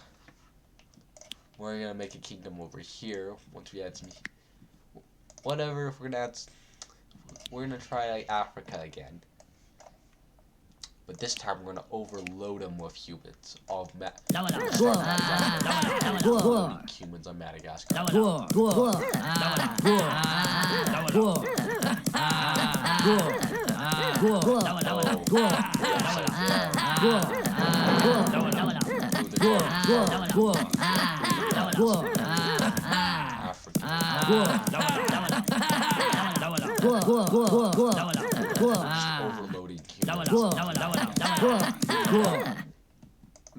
We're gonna make a kingdom over here once we add some. Whatever, if we're gonna try like Africa again. But this time we're gonna overload them with humans. Humans on Madagascar. Overloading humans.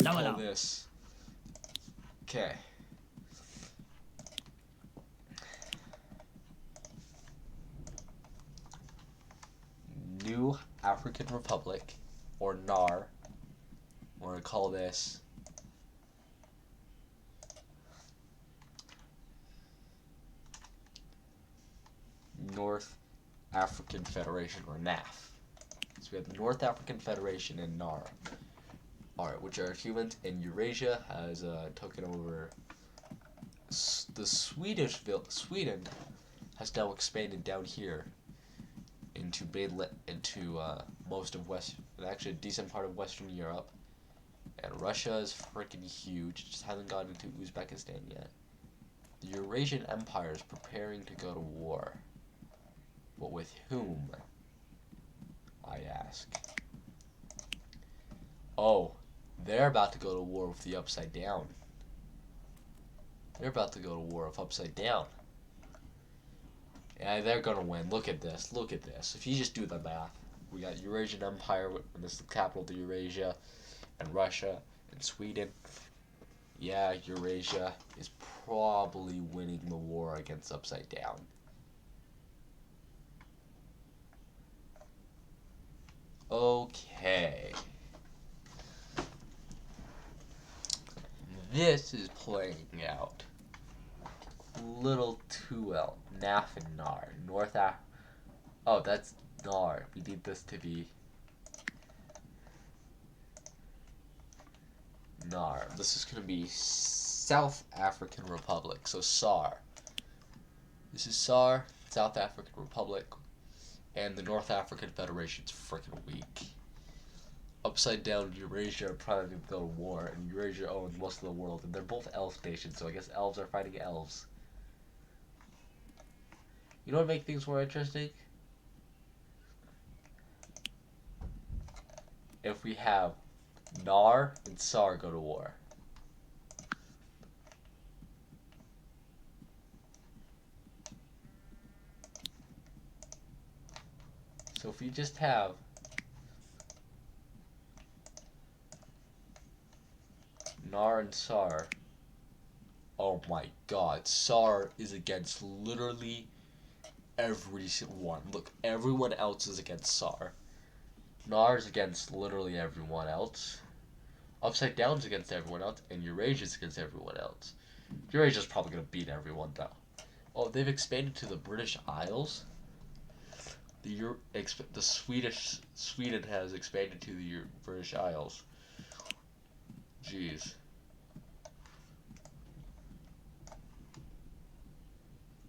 We call this. Okay. New African Republic, or NAR. We're gonna call this North African Federation, or NAF. So we have the North African Federation and NAR, which are humans, and Eurasia has taken over. The Sweden has now expanded down here into most of actually a decent part of Western Europe, and Russia is freaking huge. It just hasn't gotten into Uzbekistan yet. The Eurasian Empire is preparing to go to war. But with whom, I ask? Oh, They're about to go to war with the Upside Down. They're about to go to war with Upside Down. Yeah, they're gonna win. Look at this. Look at this. If you just do the math, we got Eurasian Empire, and this is the capital of Eurasia, and Russia, and Sweden. Yeah, Eurasia is probably winning the war against Upside Down. Okay. This is playing out a little too well. Naf and Nar. North Af. Oh, that's Nar. We need this to be Nar. This is going to be South African Republic. So SAR. This is SAR, South African Republic, and the North African Federation's freaking weak. Upside Down Eurasia are probably going to go to war, and Eurasia owns most of the world, and they're both elf nations, so I guess elves are fighting elves. You know what would make things more interesting? If we have Nar and SAR go to war. So if we just have Nar and SAR, oh my god, SAR is against literally everyone. Look, everyone else is against SAR. Nar is against literally everyone else. Upside Down's against everyone else, and Eurasia's against everyone else. Eurasia's probably gonna beat everyone though. Oh, they've expanded to the British Isles. The Sweden has expanded to the British Isles. Jeez.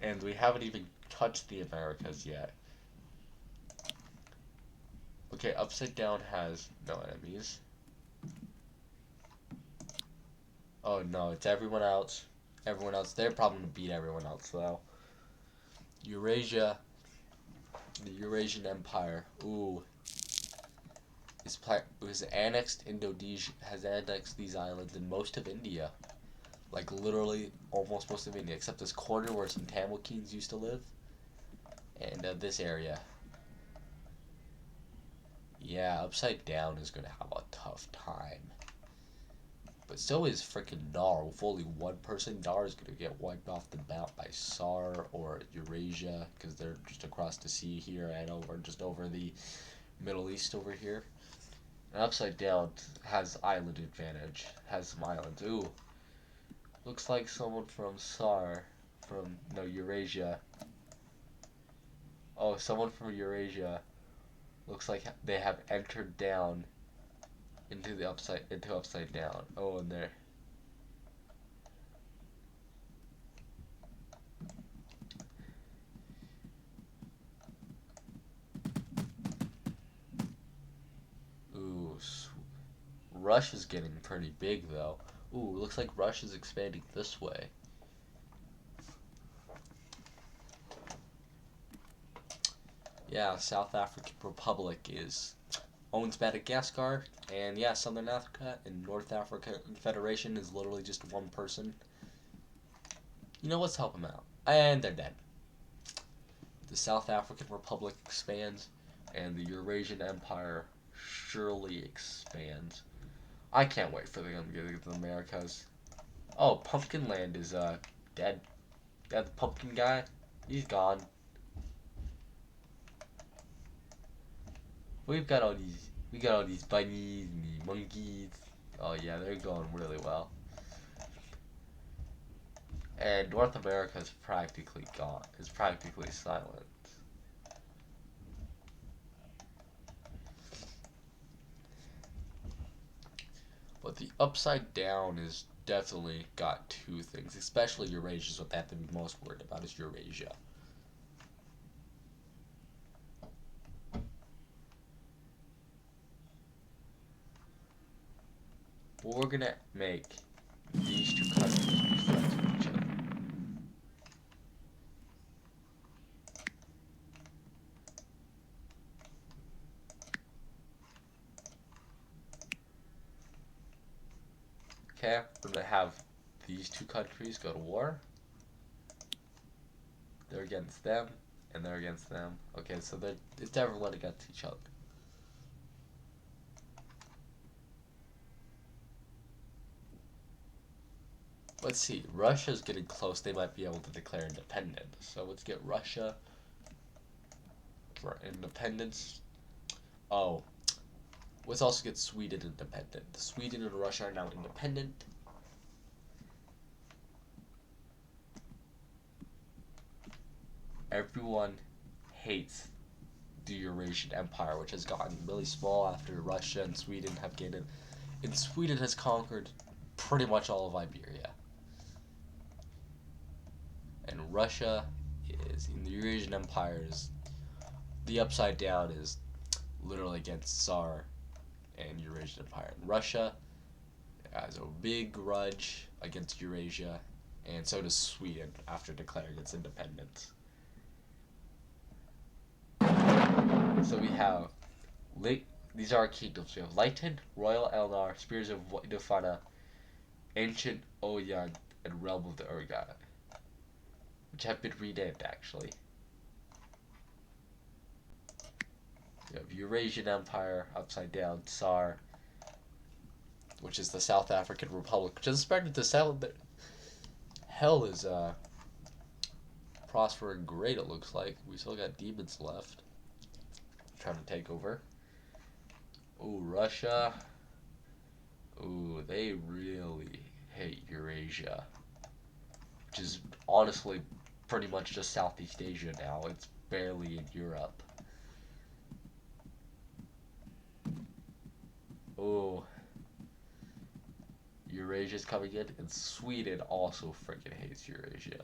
And we haven't even touched the Americas yet. Okay, Upside Down has no enemies. Oh no, it's everyone else. Everyone else. They're probably going to beat everyone else though. Eurasia. The Eurasian Empire. Ooh. Is annexed Indonesia. Has annexed these islands and most of India. Like literally almost most of India. Except this corner where some Tamil kings used to live. And this area. Yeah, Upside Down is going to have a tough time. But so is freaking Nar. With only one person, Nar is going to get wiped off the map by SAR or Eurasia. Because they're just across the sea here and over, just over the Middle East over here. And Upside Down has island advantage. Has some islands. Ooh. Looks like someone from SAR. Eurasia. Oh, someone from Eurasia. Looks like they have entered down into Upside Down. Oh, and there. Ooh, Russia's getting pretty big though. Ooh, looks like Russia's expanding this way. Yeah, South African Republic owns Madagascar, and yeah, Southern Africa and North African Federation is literally just one person. You know, let's help them out. And they're dead. The South African Republic expands, and the Eurasian Empire surely expands. I can't wait for them to get to the Americas. Oh, Pumpkin Land is dead. Yeah, the pumpkin guy, he's gone. We got all these bunnies and these monkeys. Oh yeah, they're going really well. And North America is practically gone. It's practically silent. But the Upside Down is definitely got two things, especially Eurasia is what they have to be most worried about is Eurasia. But we're gonna make these two countries be friends with each other. Okay, we're gonna have these two countries go to war. They're against them, and they're against them. Okay, so it's everyone against each other. Let's see. Russia's getting close. They might be able to declare independence. So let's get Russia for independence. Oh, let's also get Sweden independent. Sweden and Russia are now independent. Everyone hates the Eurasian Empire, which has gotten really small after Russia and Sweden have gained it. And Sweden has conquered pretty much all of Iberia. And Russia is in the Eurasian Empire is the upside down is literally against Tsar and Eurasian Empire. And Russia has a big grudge against Eurasia, and so does Sweden after declaring its independence. So we have these are our kingdoms. We have Lighten, Royal Elnar, Spears of Dofana, Ancient Oyan, and Realm of the Urga, which have been renamed actually. We have Eurasian Empire, upside down, Tsar, which is the South African Republic, which is expected to sell. Hell is prospering great. It looks like we still got demons left trying to take over. Ooh, Russia. Ooh, they really hate Eurasia, which is honestly pretty much just Southeast Asia now. It's barely in Europe. Ooh. Eurasia's coming in, and Sweden also freaking hates Eurasia.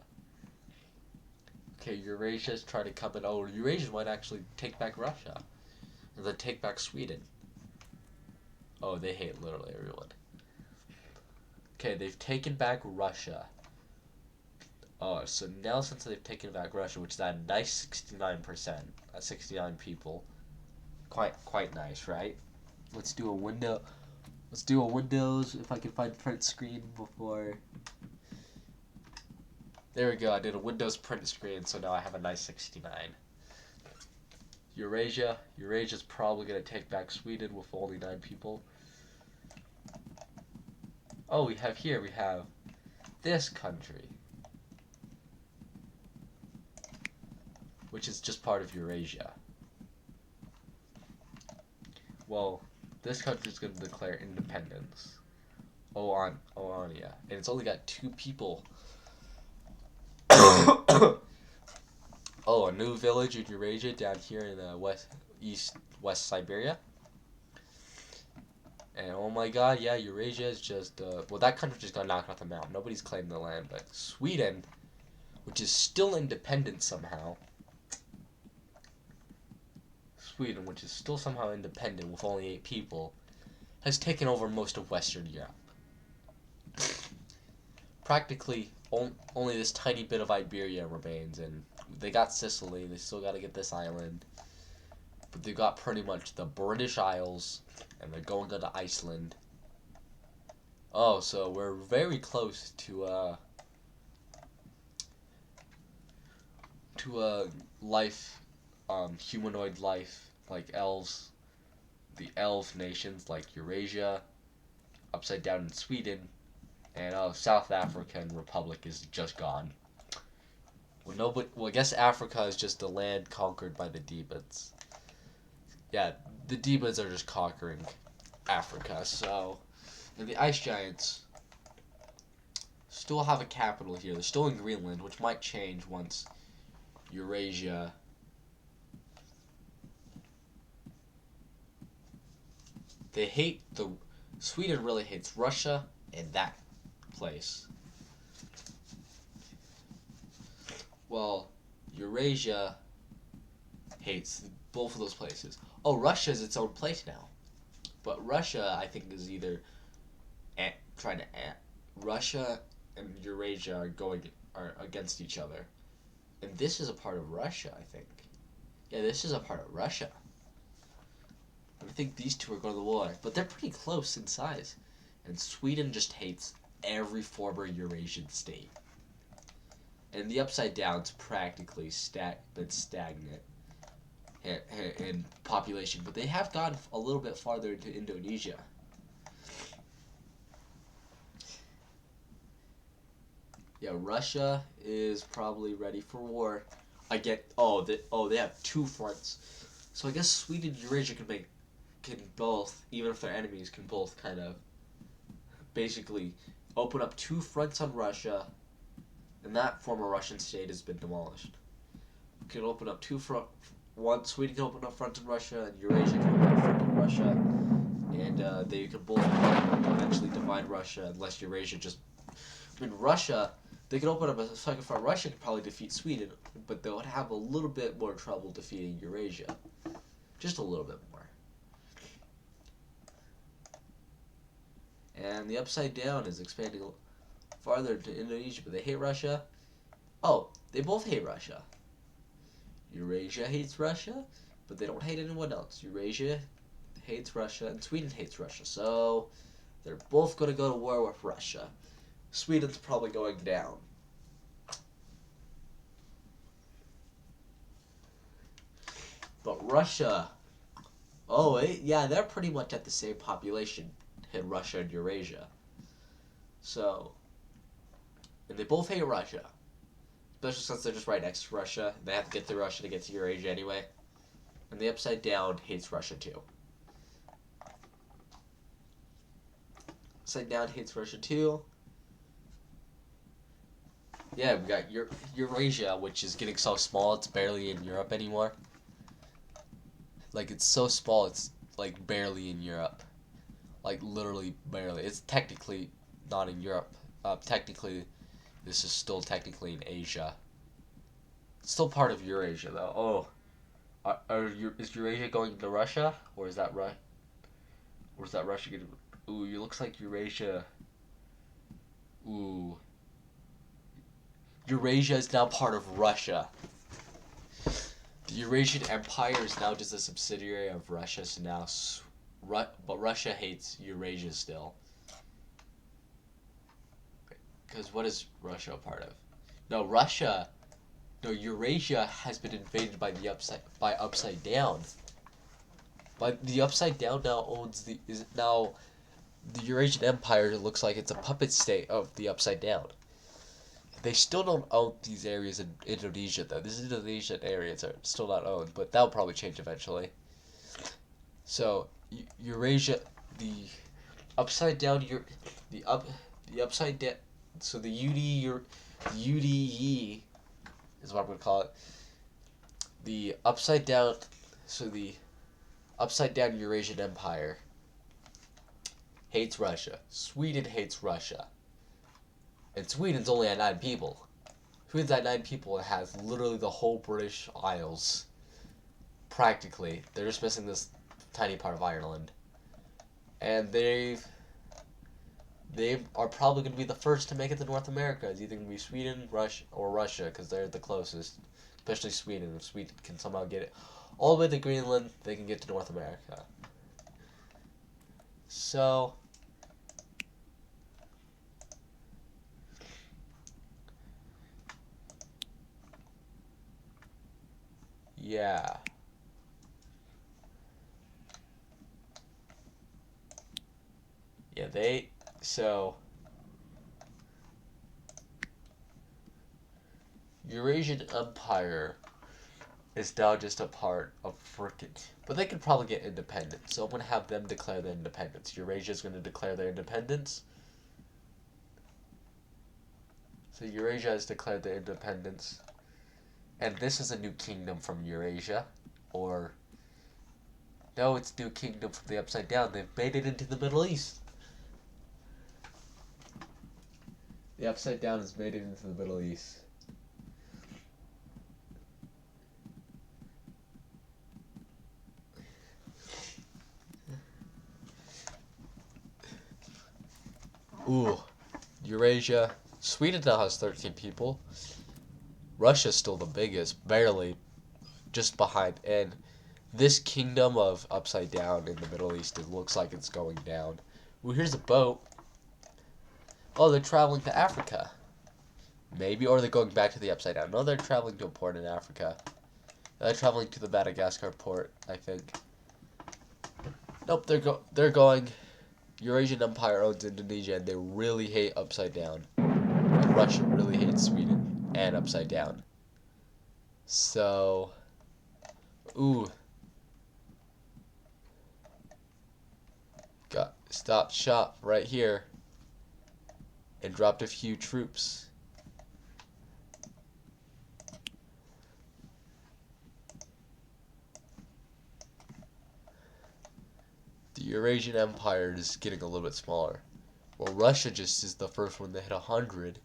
Okay, Eurasia's trying to come in. Oh, Eurasia might actually take back Russia. And then take back Sweden. Oh, they hate literally everyone. Okay, they've taken back Russia. Oh, so now since they've taken back Russia, which is at a nice 69%, 69 people. Quite nice, right? Let's do a window. Let's do a Windows, if I can find print screen before. There we go, I did a Windows print screen, so now I have a nice 69. Eurasia's probably going to take back Sweden with only 9 people. Oh, we have this country, which is just part of Eurasia. Well, this country is going to declare independence. Oania. And it's only got 2 people. Oh, a new village in Eurasia down here in West Siberia. And oh my god, yeah, Eurasia is just, well, that country just got knocked off the map. Nobody's claimed the land, but Sweden, which is still independent somehow. Sweden, which is still somehow independent with only 8 people, has taken over most of Western Europe. Practically, only this tiny bit of Iberia remains, and they got Sicily, they still got to get this island, but they got pretty much the British Isles, and they're going to Iceland. Oh, so we're very close to a life, humanoid life, like elves, the elf nations like Eurasia, upside down in Sweden, and South African Republic is just gone. Well, I guess Africa is just the land conquered by the demons. Yeah, the demons are just conquering Africa. So, and the ice giants still have a capital here. They're still in Greenland, which might change once Eurasia. Sweden really hates Russia and that place. Well, Eurasia hates both of those places. Oh, Russia is its own place now. But Russia, I think, is either Russia and Eurasia are against each other. And this is a part of Russia, I think. Yeah, this is a part of Russia. I think these two are going to the war, but they're pretty close in size. And Sweden just hates every former Eurasian state. And the Upside Down's practically been stagnant in population, but they have gone a little bit farther into Indonesia. Yeah, Russia is probably ready for war. They have 2 fronts. So I guess Sweden and Eurasia can both, even if they're enemies, can both kind of basically open up 2 fronts on Russia, and that former Russian state has been demolished. Can open up 2 fronts. Sweden can open up front in Russia, and Eurasia can open up front in Russia, and they can both eventually divide Russia unless Eurasia just. I mean, Russia. They could open up a second front. Russia could probably defeat Sweden, but they would have a little bit more trouble defeating Eurasia. Just a little bit more. And the Upside Down is expanding farther to Indonesia, but they hate Russia. Oh, they both hate Russia. Eurasia hates Russia, but they don't hate anyone else. Eurasia hates Russia, and Sweden hates Russia. So, they're both going to go to war with Russia. Sweden's probably going down. But Russia, they're pretty much at the same population in Russia and Eurasia. So, and they both hate Russia. Especially since they're just right next to Russia. They have to get through Russia to get to Eurasia anyway. And the Upside Down hates Russia too. Upside Down hates Russia too. Yeah, we got Eurasia, which is getting so small it's barely in Europe anymore. Like, it's so small it's, like, barely in Europe. Like, literally barely. It's technically not in Europe. Technically, this is still technically in Asia. It's still part of Eurasia, though. Is Eurasia going to Russia? Or is that Russia getting... Ooh, it looks like Eurasia... Ooh... Eurasia is now part of Russia. The Eurasian Empire is now just a subsidiary of Russia, so now... But Russia hates Eurasia still. Because what is Russia a part of? No, Eurasia has been invaded by the Upside Down. But the Upside Down now owns the Eurasian Empire looks like it's a puppet state of the Upside Down. They still don't own these areas in Indonesia, though. These Indonesian areas are still not owned, but that'll probably change eventually. So, Eurasia, the Upside Down, the Upside Down, so the UDE is what I'm going to call it. The Upside Down Eurasian Empire hates Russia. Sweden hates Russia. And Sweden's only at 9 people. Sweden's at 9 people and has literally the whole British Isles. Practically. They're just missing this tiny part of Ireland. And they are probably going to be the first to make it to North America. It's either going to be Sweden, Russia, because they're the closest. Especially Sweden. If Sweden can somehow get it all the way to Greenland, they can get to North America. So... yeah. So... Eurasian Empire is now just a part of frickin'... But they could probably get independence, so I'm going to have them declare their independence. Eurasia's going to declare their independence. So Eurasia has declared their independence. And this is a new kingdom from Eurasia. Or... no, it's new kingdom from the Upside Down. They've made it into the Middle East. The Upside Down has made it into the Middle East. Ooh, Eurasia. Sweden now has 13 people. Russia's still the biggest, barely, just behind. And this kingdom of Upside Down in the Middle East, it looks like it's going down. Ooh, here's a boat. Oh, they're traveling to Africa. Maybe, or they're going back to the Upside Down. No, they're traveling to a port in Africa. They're traveling to the Madagascar port, I think. Nope, they're going. Eurasian Empire owns Indonesia, and they really hate Upside Down. And Russia really hates Sweden and Upside Down. So, ooh, got stopped shop right here, and dropped a few troops. The Eurasian Empire is getting a little bit smaller. Well, Russia just is the first one to hit 100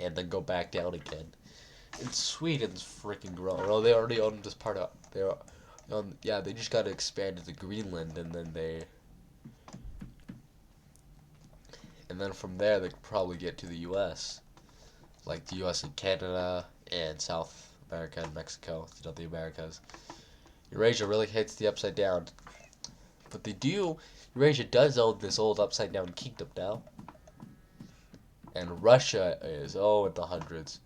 and then go back down again. And Sweden's freaking growing. Oh, they already own this part of. Yeah, they just got to expand to Greenland, and then from there they could probably get to the U.S. Like the U.S. and Canada and South America and Mexico. The Americas. Eurasia really hates the Upside Down. But Eurasia does own this old upside down kingdom now. And Russia is, in the hundreds.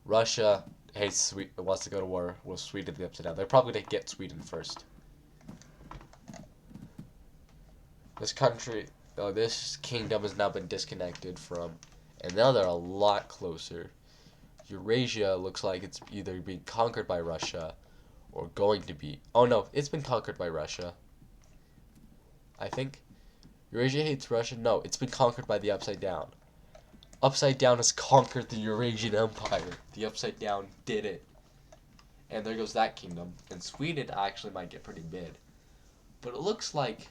Russia hates Sweden, wants to go to war with Sweden the upside down. They're probably going to get Sweden first. This kingdom has now been disconnected from, and now they're a lot closer. Eurasia looks like it's either being conquered by Russia or going to be. Oh no, it's been conquered by Russia. I think. Eurasia hates Russia? No, it's been conquered by the Upside Down. Upside Down has conquered the Eurasian Empire. The Upside Down did it. And there goes that kingdom. And Sweden actually might get pretty big. But it looks like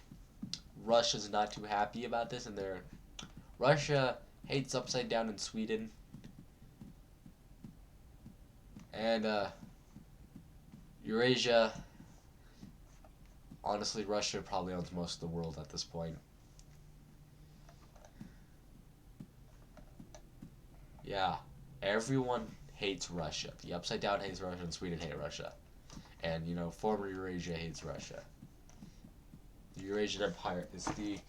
Russia's not too happy about this, and Russia hates Upside Down in Sweden. And Eurasia, honestly, Russia probably owns most of the world at this point. Yeah, everyone hates Russia. The Upside Down hates Russia, and Sweden hates Russia. And, former Eurasia hates Russia. The Eurasian Empire is the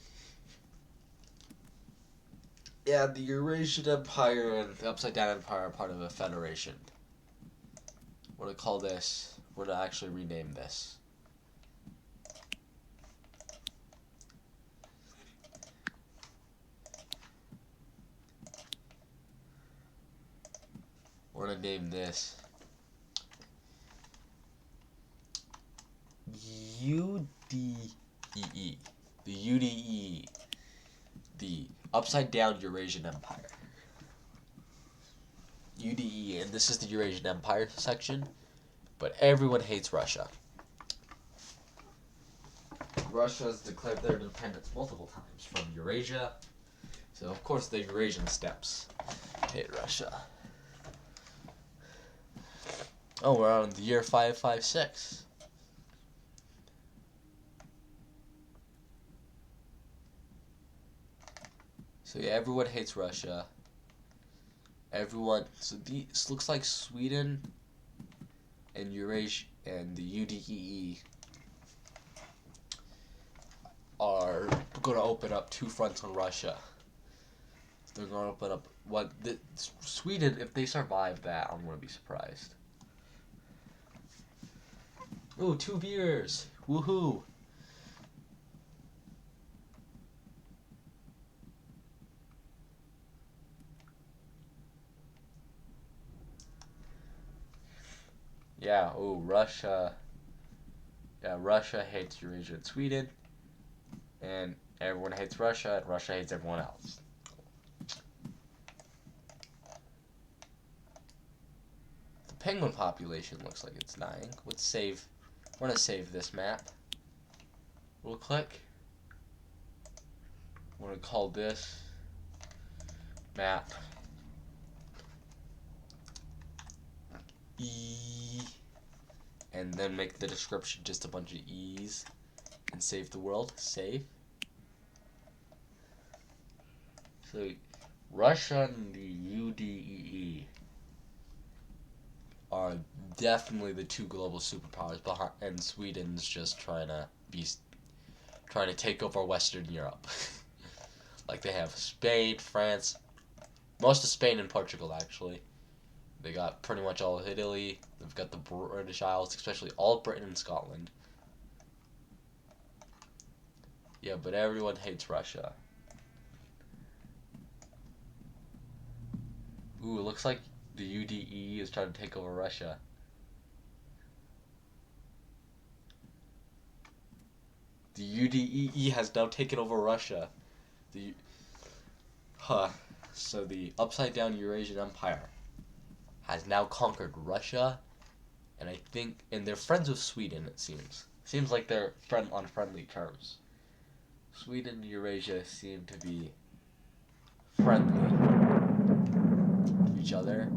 Eurasian Empire and the Upside Down Empire are part of a federation. We're going to call this, we're going to actually rename this. We're going to name this UDEE. The UDE. The Upside Down Eurasian Empire. UDE, and this is the Eurasian Empire section, but everyone hates Russia. Russia has declared their independence multiple times from Eurasia, so of course the Eurasian steppes hate Russia. Oh, we're on the year 556. So yeah, everyone hates Russia. So this looks like Sweden and Eurasia and the UDEE are going to open up two fronts on Russia. They're going to open up Sweden, if they survive that, I'm going to be surprised. Ooh, 2 beers! Woohoo! Yeah, Russia. Yeah, Russia hates Eurasia and Sweden. And everyone hates Russia, and Russia hates everyone else. The penguin population looks like it's dying. Let's save. We're going to save this map. We'll click. We're going to call this map E, and then make the description just a bunch of E's, and save the world. Save. So Russia and the UDEE are definitely the two global superpowers and Sweden's just trying to take over Western Europe. Like they have Spain, France, Most of Spain and Portugal, actually. They got pretty much all of Italy. They've got the British Isles, especially all of Britain and Scotland. Yeah, but everyone hates Russia. Ooh, it looks like the UDE is trying to take over Russia. The UDEE has now taken over Russia. So the upside down Eurasian Empire has now conquered Russia, and and they're friends with Sweden, it seems. Seems like they're on friendly terms. Sweden and Eurasia seem to be friendly to each other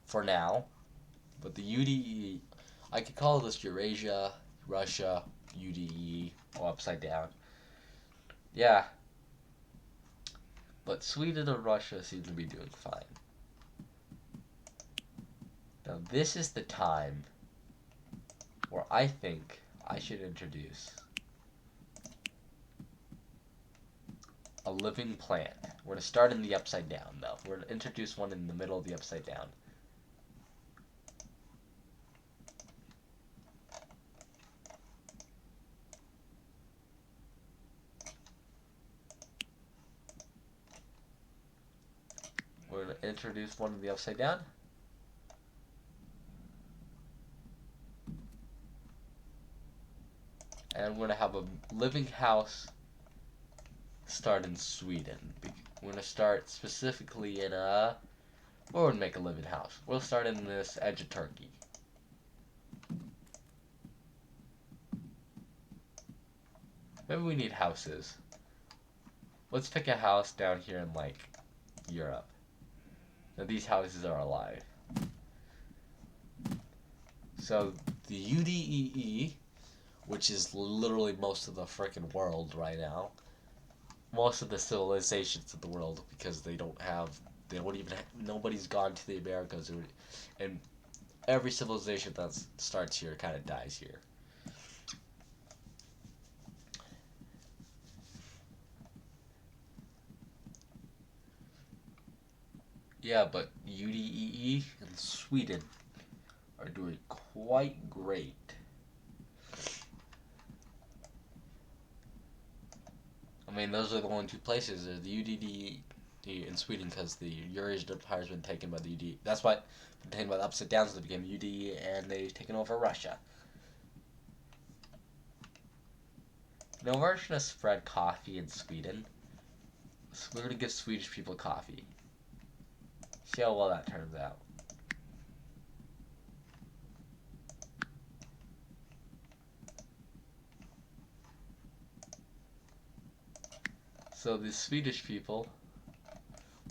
for now. But the UDE, I could call this Eurasia, Russia, UDE, or upside down. Yeah. But Sweden and Russia seem to be doing fine. Now this is the time where I think I should introduce a living plant. We're going to start in the upside down, though. We're going to introduce one in the middle of the upside down. We're going to introduce one in the upside down. And we're going to have a living house start in Sweden. We're going to start specifically in a... We're going to make a living house. We'll start in this edge of Turkey. Maybe we need houses. Let's pick a house down here in, like, Europe. Now, these houses are alive. So, the UDEE, which is literally most of the frickin' world right now, most of the civilizations of the world, because nobody's gone to the Americas, and every civilization that starts here kind of dies here. Yeah, but UDEE and Sweden are doing quite great. I mean, those are the only two places. There's the UDD in Sweden, because the Eurasian Empire has been taken by the UD. That's why been taken by the upside downs. So they became UD, and they've taken over Russia. Now we're just gonna spread coffee in Sweden. So we're gonna give Swedish people coffee. See how well that turns out. So the Swedish people,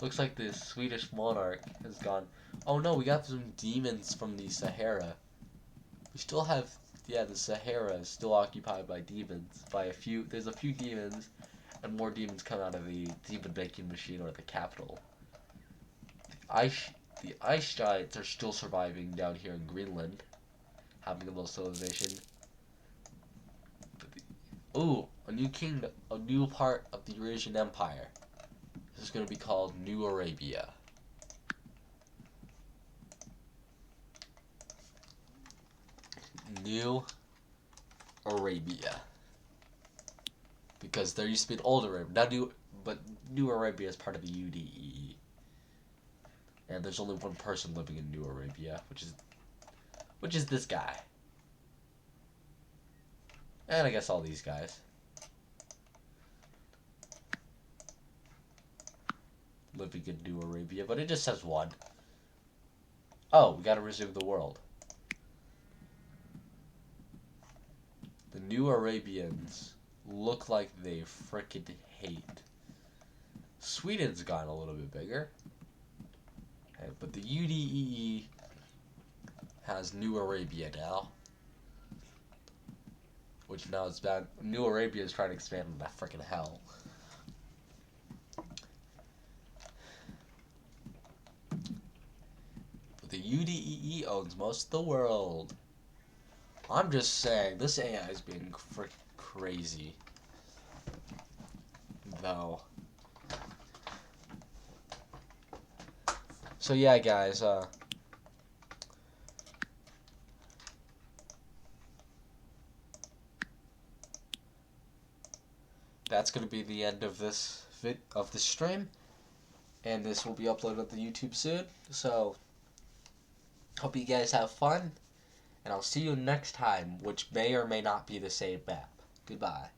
looks like the Swedish monarch has gone, oh no, we got some demons from the Sahara. We still have, the Sahara is still occupied by demons. There's a few demons, and more demons come out of the demon making machine or the capital. The ice giants are still surviving down here in Greenland, having a little civilization. Ooh, a new kingdom, a new part of the Eurasian Empire. This is going to be called New Arabia. New Arabia. Because there used to be an old Arabia. But New Arabia is part of the UDE. And there's only one person living in New Arabia, which is this guy. And I guess all these guys. Living in New Arabia, but it just says one. Oh, we gotta resume the world. The New Arabians look like they frickin' hate. Sweden's gotten a little bit bigger. Okay, but the UDEE has New Arabia now. Which now is bad. New Arabia is trying to expand into that frickin' hell. But the UDEE owns most of the world. I'm just saying, this AI is being crazy. Though. So yeah, guys. That's gonna be the end of this stream, and this will be uploaded to YouTube soon. So hope you guys have fun, and I'll see you next time, which may or may not be the same map. Goodbye.